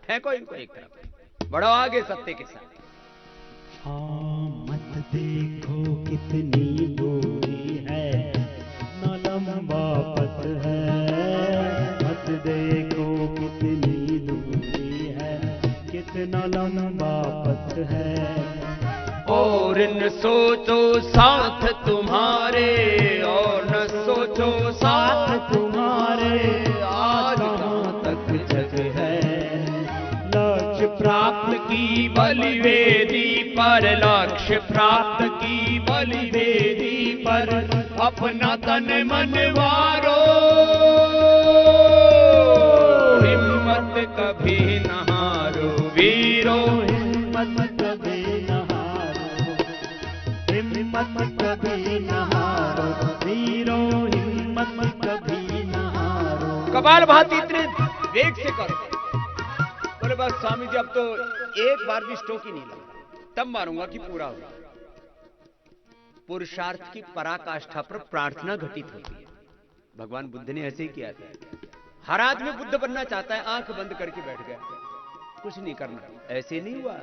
फेंको इनको एक तरफ, बढ़ो आगे सत्य के साथ। हाँ मत देखो कितनी दूरी है, न लंबा पथ है। मत देखो कितनी दूरी है, कितना लंबा पथ है। और न सोचो साथ तुम्हारे, और न सोचो साथ तुम्हारे आज कहाँ तक जग है। लक्ष्य प्राप्त की बलिवेदी पर, लक्ष्य प्राप्त की बलिवेदी पर अपना तन मन वारो। हिम्मत कभी न हारो वीरो, हिम्मत कभी न हारो, हिम्मत कभी न हारो वीरो, हिम्मत कभी न हारो। कपालभाति इतने वेग से करो। बोले बस स्वामी जी अब तो एक बार भी स्ट्रोक ही नहीं लगा, तब मारूंगा कि पूरा होगा। पुरुषार्थ की पराकाष्ठा पर प्रार्थना घटित होती है। भगवान बुद्ध ने ऐसे ही किया था। हर आदमी बुद्ध बनना चाहता है, आंख बंद करके बैठ गया, कुछ नहीं करना। ऐसे नहीं हुआ।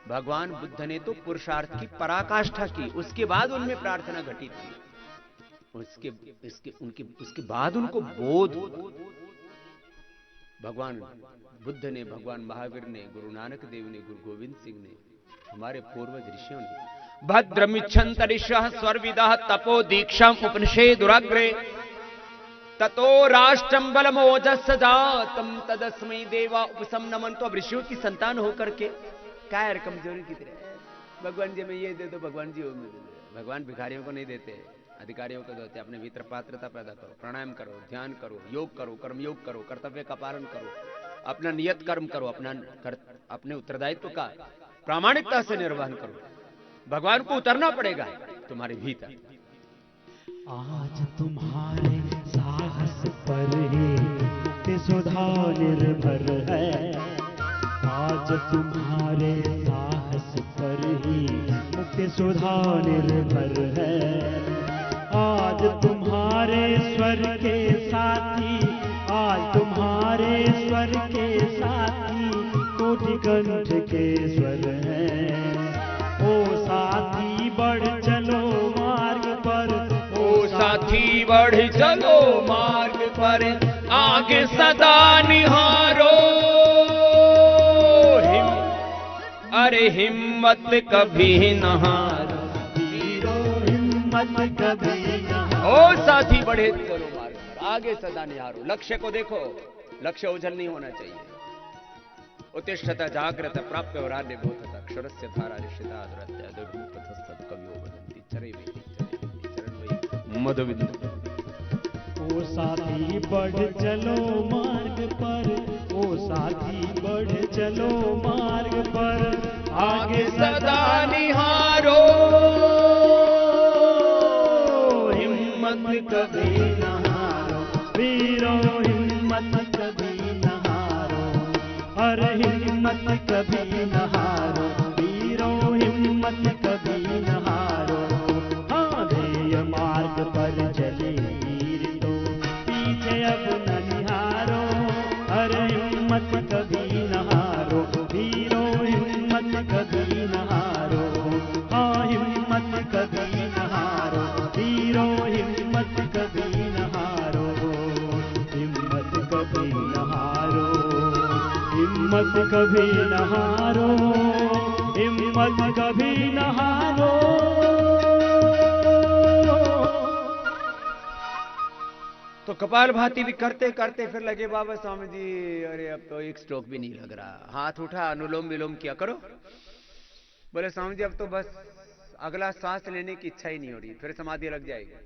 भगवान बुद्ध ने तो पुरुषार्थ की पराकाष्ठा की, उसके बाद उनमें प्रार्थना घटित की। उसके बाद उनको बोध। भगवान बुद्ध ने, भगवान महावीर ने, गुरु नानक देव ने, गुरु गोविंद सिंह ने, हमारे पूर्वज ऋषियों ने भद्रमिच्छन्त ऋषयः स्वर्विदः तपो दीक्षाम उपनिषेदुराग्रे। ततो राष्ट्रम बलमोजस जातम तदस्मै देवा उपसम नमन। तो अब ऋषियों की संतान होकर के कायर कमजोरी की तरह भगवान जी में ये दे दो, भगवान जी वो में दे दो। भगवान भिखारियों को नहीं देते, अधिकारियों को देते। अपने भीतर पात्रता पैदा करो, प्राणायाम करो, ध्यान करो, योग करो, कर्मयोग करो, कर्तव्य का पालन करो, अपना नियत कर्म करो, अपने उत्तरदायित्व का प्रामाणिकता से निर्वहन करो। भगवान को उतरना पड़ेगा तुम्हारे भीतर। आज तुम्हारे साहस पर ही मुक्ति सुधा निर्भर है। आज तुम्हारे साहस पर ही मुक्ति सुधा निर्भर है। आज तुम्हारे स्वर के साथी, आज तुम्हारे स्वर के साथी कोटि कंठ के स्वर हैं। ओ साथी बढ़ चलो मार्ग पर, ओ साथी बढ़ चलो मार्ग पर, आगे सदा निहारो। अरे हिम्मत कभी न हारो, हिम्मत कभी न हारो। ओ साथी बढ़े चलो मार्ग पर, आगे सदा निहारो। लक्ष्य को देखो, लक्ष्य ओझल नहीं होना चाहिए। उत्तिष्ठत जाग्रत प्राप्य वरान्य बोधत, अक्षरस्य धारा ऋषिता दुरत्य दुर्मुखतस्तत् कवियो वदन्ति चरे वेति चरण वै मधुविंद। ओ साथी बढ़ चलो मार्ग पर, ओ साथी बढ़ चलो मार्ग पर, आगे सदा निहारो। हिम्मत कभी न हारो, वीरो हिम्मत कभी न हारो। अरे हिम्मत कभी न हारो, वीरो हिम्मत कभी न हारो। हाँ ध्येय मार्ग पर चले वीर तो पीछे अब न निहारो। अरे हिम्मत कभी न हारो, वीरो हिम्मत कभी न हारो। हाँ हिम्मत कभी न हारो, वीरो हिम्मत कभी न हारो। हिम्मत कभी न हारो, हिम्मत कभी न हारो, हिम्मत कभी न हारो। तो कपाल भाती भी करते करते फिर लगे बाबा स्वामी जी, अरे अब तो एक स्ट्रोक भी नहीं लग रहा। हाथ उठा, अनुलोम विलोम किया करो। बोले स्वामी जी अब तो बस अगला सांस लेने की इच्छा ही नहीं हो रही, फिर समाधि लग जाएगी।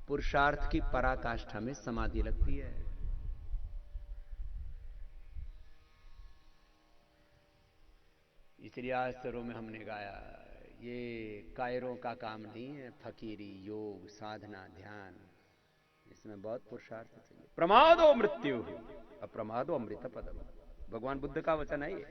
पुरुषार्थ की पराकाष्ठा में समाधि लगती है। इसलिए आस्तरों में हमने गाया, ये कायरों का काम नहीं है, फकीरी, योग, साधना, ध्यान, इसमें बहुत पुरुषार्थ चाहिए। प्रमादो मृत्यु अप्रमादो अमृत पदम, भगवान बुद्ध का वचन है ये।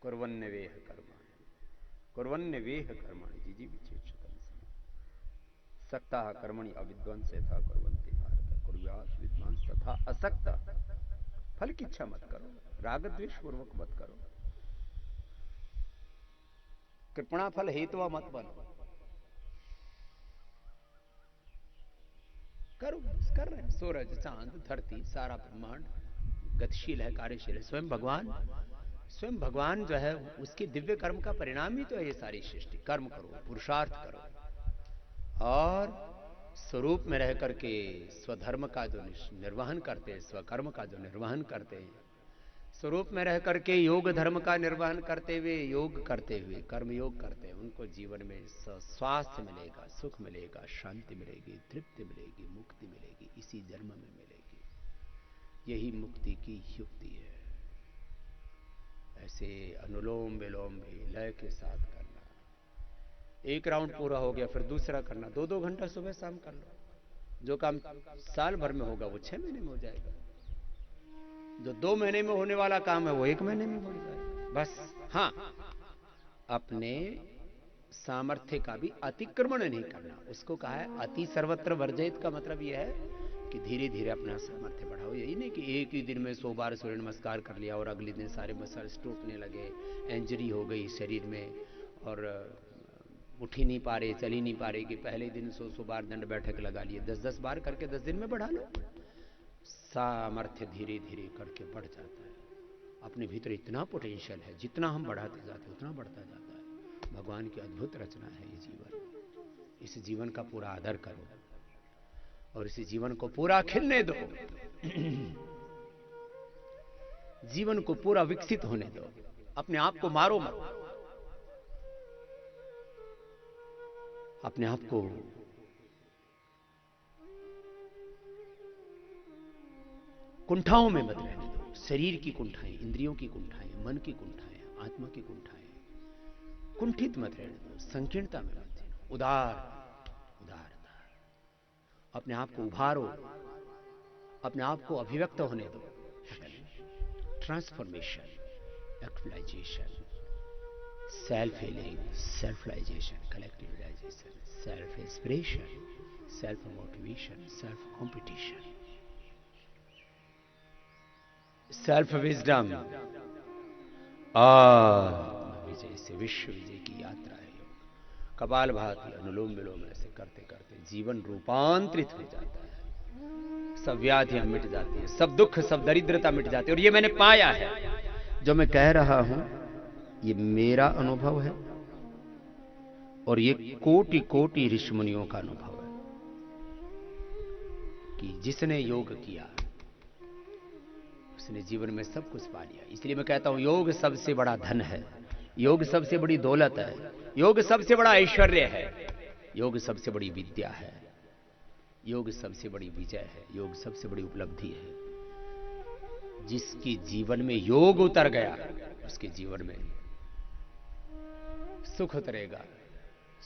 कुर्वन्नवेह कर्माणि, कुर्वन्नवेह कर्माणि जिजीविचेच्छतम् सक्ताः कर्मणि अविद्वांस यथा कुर्वन्ति भारत कुर्यात् विद्वांस तथा असक्ता। फल की इच्छा मत करो, राग द्वेष पूर्वक मत करो, कृपणा फल हेतुआ मत बनो। करो, कर रहे हैं। सूरज, चांद, धरती, सारा ब्रह्मांड गतिशील है, कार्यशील है। स्वयं भगवान जो है उसके दिव्य कर्म का परिणाम ही तो है ये सारी सृष्टि। कर्म करो, पुरुषार्थ करो, और स्वरूप में रह करके स्वधर्म का जो निर्वहन करते हैं, स्वकर्म का जो निर्वहन करते हैं, स्वरूप में रह करके योग धर्म का निर्वहन करते हुए, योग करते हुए, कर्म योग करते हैं, उनको जीवन में स्वास्थ्य मिलेगा, सुख मिलेगा, शांति मिलेगी, तृप्ति मिलेगी, मुक्ति मिलेगी, इसी जन्म में मिलेगी। यही मुक्ति की युक्ति है। ऐसे अनुलोम विलोम भी लय के साथ करना। एक राउंड पूरा हो गया, फिर दूसरा करना। 2-2 घंटा सुबह शाम कर लो। जो काम साल भर में होगा वो 6 महीने में हो जाएगा। जो 2 महीने में होने वाला काम है वो 1 महीने में हो जाएगा। बस हाँ, अपने सामर्थ्य का भी अतिक्रमण नहीं करना। उसको कहा है अति सर्वत्र वर्जित। का मतलब यह है कि धीरे धीरे अपना सामर्थ्य बढ़ाओ। यही नहीं कि एक ही दिन में 100 बार सूर्य नमस्कार कर लिया और अगले दिन सारे मसल टूटने लगे, इंजरी हो गई शरीर में और उठ ही नहीं पा रहे, चल ही नहीं पा रहे। कि पहले दिन 100 बार दंड बैठक लगा लिए, 10-10 बार करके 10 दिन में बढ़ा लो। सामर्थ्य धीरे धीरे करके बढ़ जाता है। अपने भीतर इतना पोटेंशियल है, जितना हम बढ़ाते जाते उतना बढ़ता जाता है। भगवान की अद्भुत रचना है ये जीवन। इस जीवन का पूरा आदर करो और इस जीवन को पूरा खिलने दो। जीवन को पूरा विकसित होने दो। अपने आप को मारो मत, अपने आप को कुंठाओं में मत रहने दो। शरीर की कुंठाएं, इंद्रियों की कुंठाएं, मन की कुंठाएं, आत्मा की कुंठाएं, कुंठित मत रहने दो। संकीर्णता में मत रहना। उदारता। अपने आप को उभारो, अपने आप को अभिव्यक्त होने दो। Transformation, actualisation, self healing, self realisation, collective realisation, self inspiration, self motivation, self competition, self wisdom और विजय से विश्व विजय की यात्रा है योग। कपालभाति, अनुलोम विलोम ऐसे करते करते जीवन रूपांतरित हो जाता है। सब व्याधियां मिट जाती हैं, सब दुख, सब दरिद्रता मिट जाती है। और ये मैंने पाया है। जो मैं कह रहा हूं ये मेरा अनुभव है और ये कोटि कोटि ऋषि मुनियों का अनुभव है कि जिसने योग किया उसने जीवन में सब कुछ पा लिया। इसलिए मैं कहता हूं योग सबसे बड़ा धन है, योग सबसे बड़ी दौलत है, योग सबसे बड़ा ऐश्वर्य है, योग सबसे बड़ी विद्या है, योग सबसे बड़ी विजय है, योग सबसे बड़ी उपलब्धि है। जिसके जीवन में योग उतर गया उसके जीवन में सुख उतरेगा,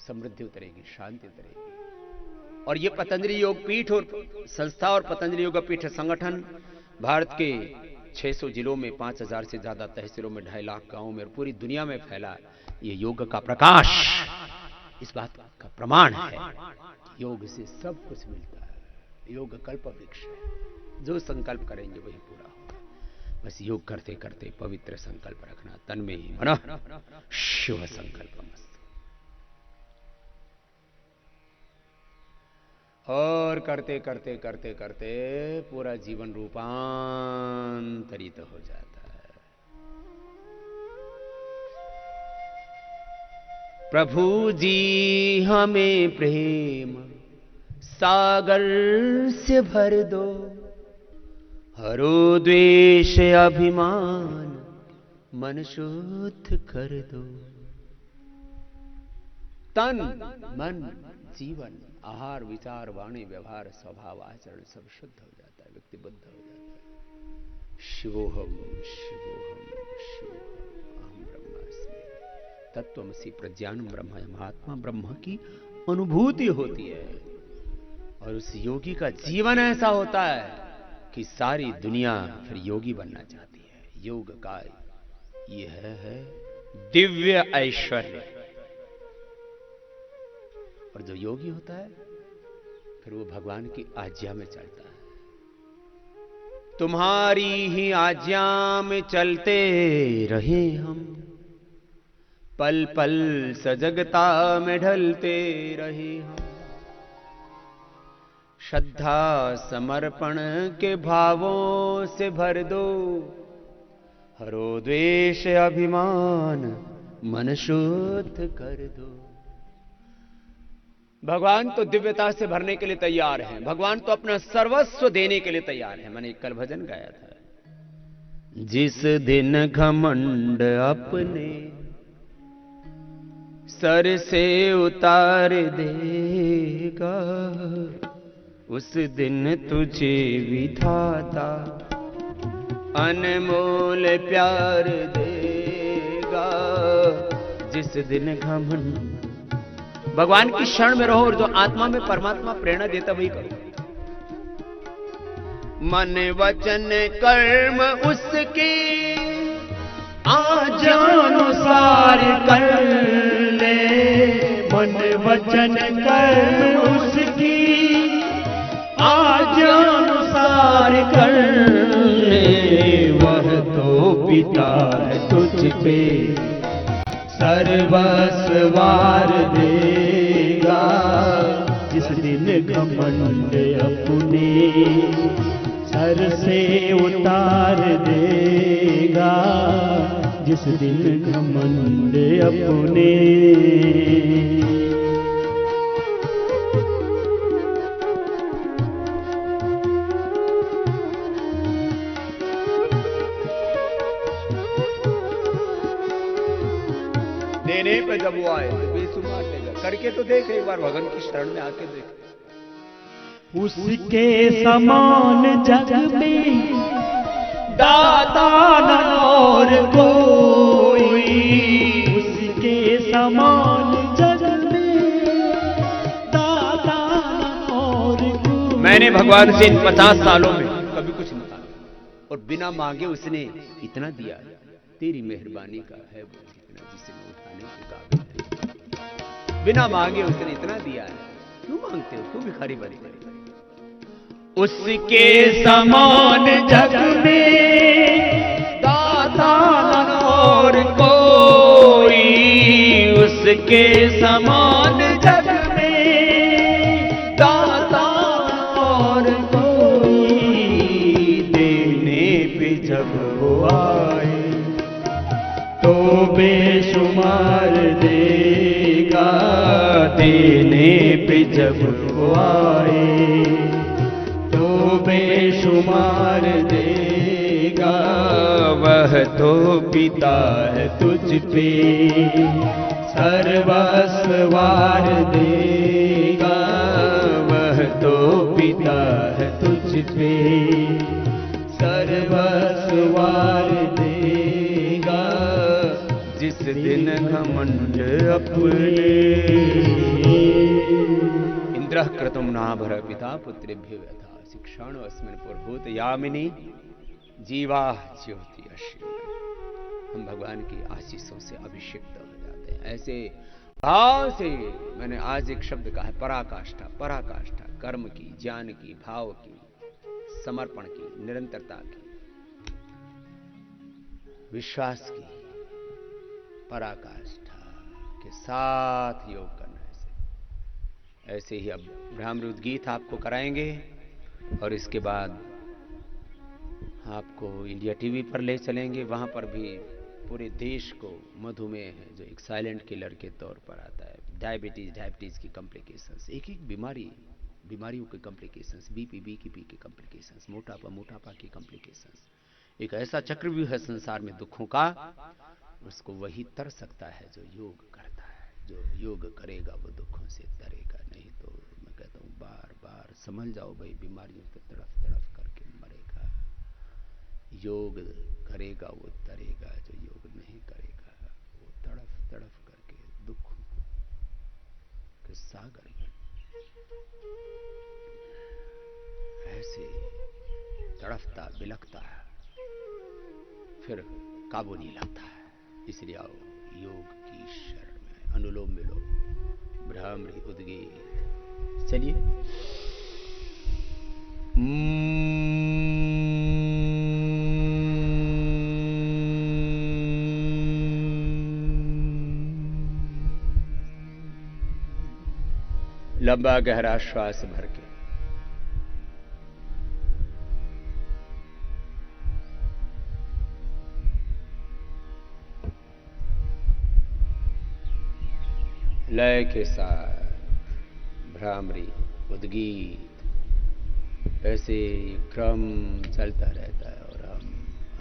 समृद्धि उतरेगी, शांति उतरेगी। और ये पतंजलि योग पीठ और संस्था और पतंजलि योग पीठ संगठन भारत के 600 जिलों में 5000 से ज्यादा तहसीलों में 2.5 लाख गांवों में और पूरी दुनिया में फैला ये योग का प्रकाश इस बात का प्रमाण है। योग से सब कुछ मिलता है। योग कल्प वृक्ष है। जो संकल्प करेंगे वही पूरा होगा। बस योग करते करते पवित्र संकल्प रखना, तन में ही मनः शुभ संकल्प मस्त। और करते करते करते करते पूरा जीवन रूपांतरित हो जाता है। प्रभु जी हमें प्रेम सागर से भर दो, हरो द्वेष अभिमान मन शुद्ध कर दो। तन मन जीवन आहार विचार वाणी व्यवहार स्वभाव आचरण सब शुद्ध हो जाता है, व्यक्ति बुद्ध हो जाता है। शिवोहम शिवोहम शिवोहम अहम ब्रह्मास्मि तत्त्वमसि प्रज्ञानम ब्रह्म आत्मा ब्रह्म की अनुभूति होती है। और उस योगी का जीवन ऐसा होता है कि सारी दुनिया फिर योगी बनना चाहती है। योग का यह है दिव्य ऐश्वर्य। और जो योगी होता है फिर वो भगवान की आज्ञा में चलता है। तुम्हारी ही आज्ञा में चलते रहे हम, पल पल सजगता में ढलते रहे हम। श्रद्धा समर्पण के भावों से भर दो, हरो द्वेष अभिमान मन शुद्ध कर दो। भगवान तो दिव्यता से भरने के लिए तैयार हैं। भगवान तो अपना सर्वस्व देने के लिए तैयार है। मैंने एक कल भजन गाया था। जिस दिन घमंड अपने सर से उतार देगा, उस दिन तुझे विधाता अनमोल प्यार देगा। जिस दिन घमंड भगवान की शरण में रहो और जो आत्मा में परमात्मा प्रेरणा देता वही करो। मन वचन कर्म उसके आज्ञानुसार कर ले। मन वचन कर्म उसकी आज्ञानुसार कर ले। वह तो पिता है तुझ पे सर्वस्वार देगा। जिस दिन घमंड अपने सर से उतार देगा जिस दिन घमंड अपने। देने पे जब वो आए तो बेशुमार देगा। करके तो देख एक बार, भगवान की शरण में आके देख। उसके समान जग में दाता न और कोई, उसके समान जग में दाता न और कोई। मैंने भगवान से इन 50 सालों में कभी कुछ नहीं मांगा, और बिना मांगे उसने इतना दिया। तेरी मेहरबानी का है वो जितना, जिसे मैं उठाने के काबिल थे। बिना मांगे उसने इतना दिया है, क्यों मांगते हो, क्यों भिखारी बनी बनी। उसके समान जग में दाता न और कोई, उसके समान जग में दाता न और कोई। देने पे जब वो आए तो बेशुमार देगा, देने पे जब वो आए तो बेशुमार देगा। वह तो पिता है तुझ पे सर्वस्व वार देगा, वह तो पिता है तुझ पे सर्वस्व वार देगा जिस दिन घमंड अपने। इंद्रः क्रतुं नाभर पिता पुत्रेभ्यो यथा शिक्षाण अस्मिन् पुरहूत यामिनी जीवा ज्योति अश्विन। हम भगवान की आशीषों से अभिषिक्त हो जाते हैं। ऐसे भाव से मैंने आज एक शब्द कहा है, पराकाष्ठा। पराकाष्ठा कर्म की, ज्ञान की, भाव की, समर्पण की, निरंतरता की, विश्वास की पराकाष्ठा के साथ योग करना। ऐसे ही अब ब्रह्मरुद्र गीत आपको कराएंगे, और इसके बाद आपको इंडिया टीवी पर ले चलेंगे। वहां पर भी पूरे देश को मधुमेह है जो एक साइलेंट किलर के तौर पर आता है, डायबिटीज की कॉम्प्लिकेशंस, एक एक बीमारियों के कॉम्प्लिकेशंस, बीपी की कॉम्प्लिकेशंस, मोटापा की कॉम्प्लिकेशंस। एक ऐसा चक्रव्यूह है संसार में दुखों का, उसको वही तर सकता है जो योग करता है। जो योग करेगा वो दुखों से तरेगा। नहीं तो मैं कहता हूँ बार बार समझ जाओ भाई, बीमारियों पे तड़फ तड़फ करके मरेगा। योग करेगा वो तरेगा, जो योग नहीं करेगा वो तड़फ तड़फ करके दुखों के सागर में ऐसे तड़फता बिलखता है, फिर काबू नहीं लगता है। इसलिए आओ योग की शरण में, अनुलोम विलोम, भ्रामरी, उद्गीत। चलिए लंबा गहरा श्वास भर के लय के साथ भ्रामरी, उद्गीत, ऐसे क्रम चलता रहता है और हम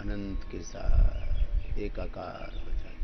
अनंत के साथ एकाकार हो जाते हैं।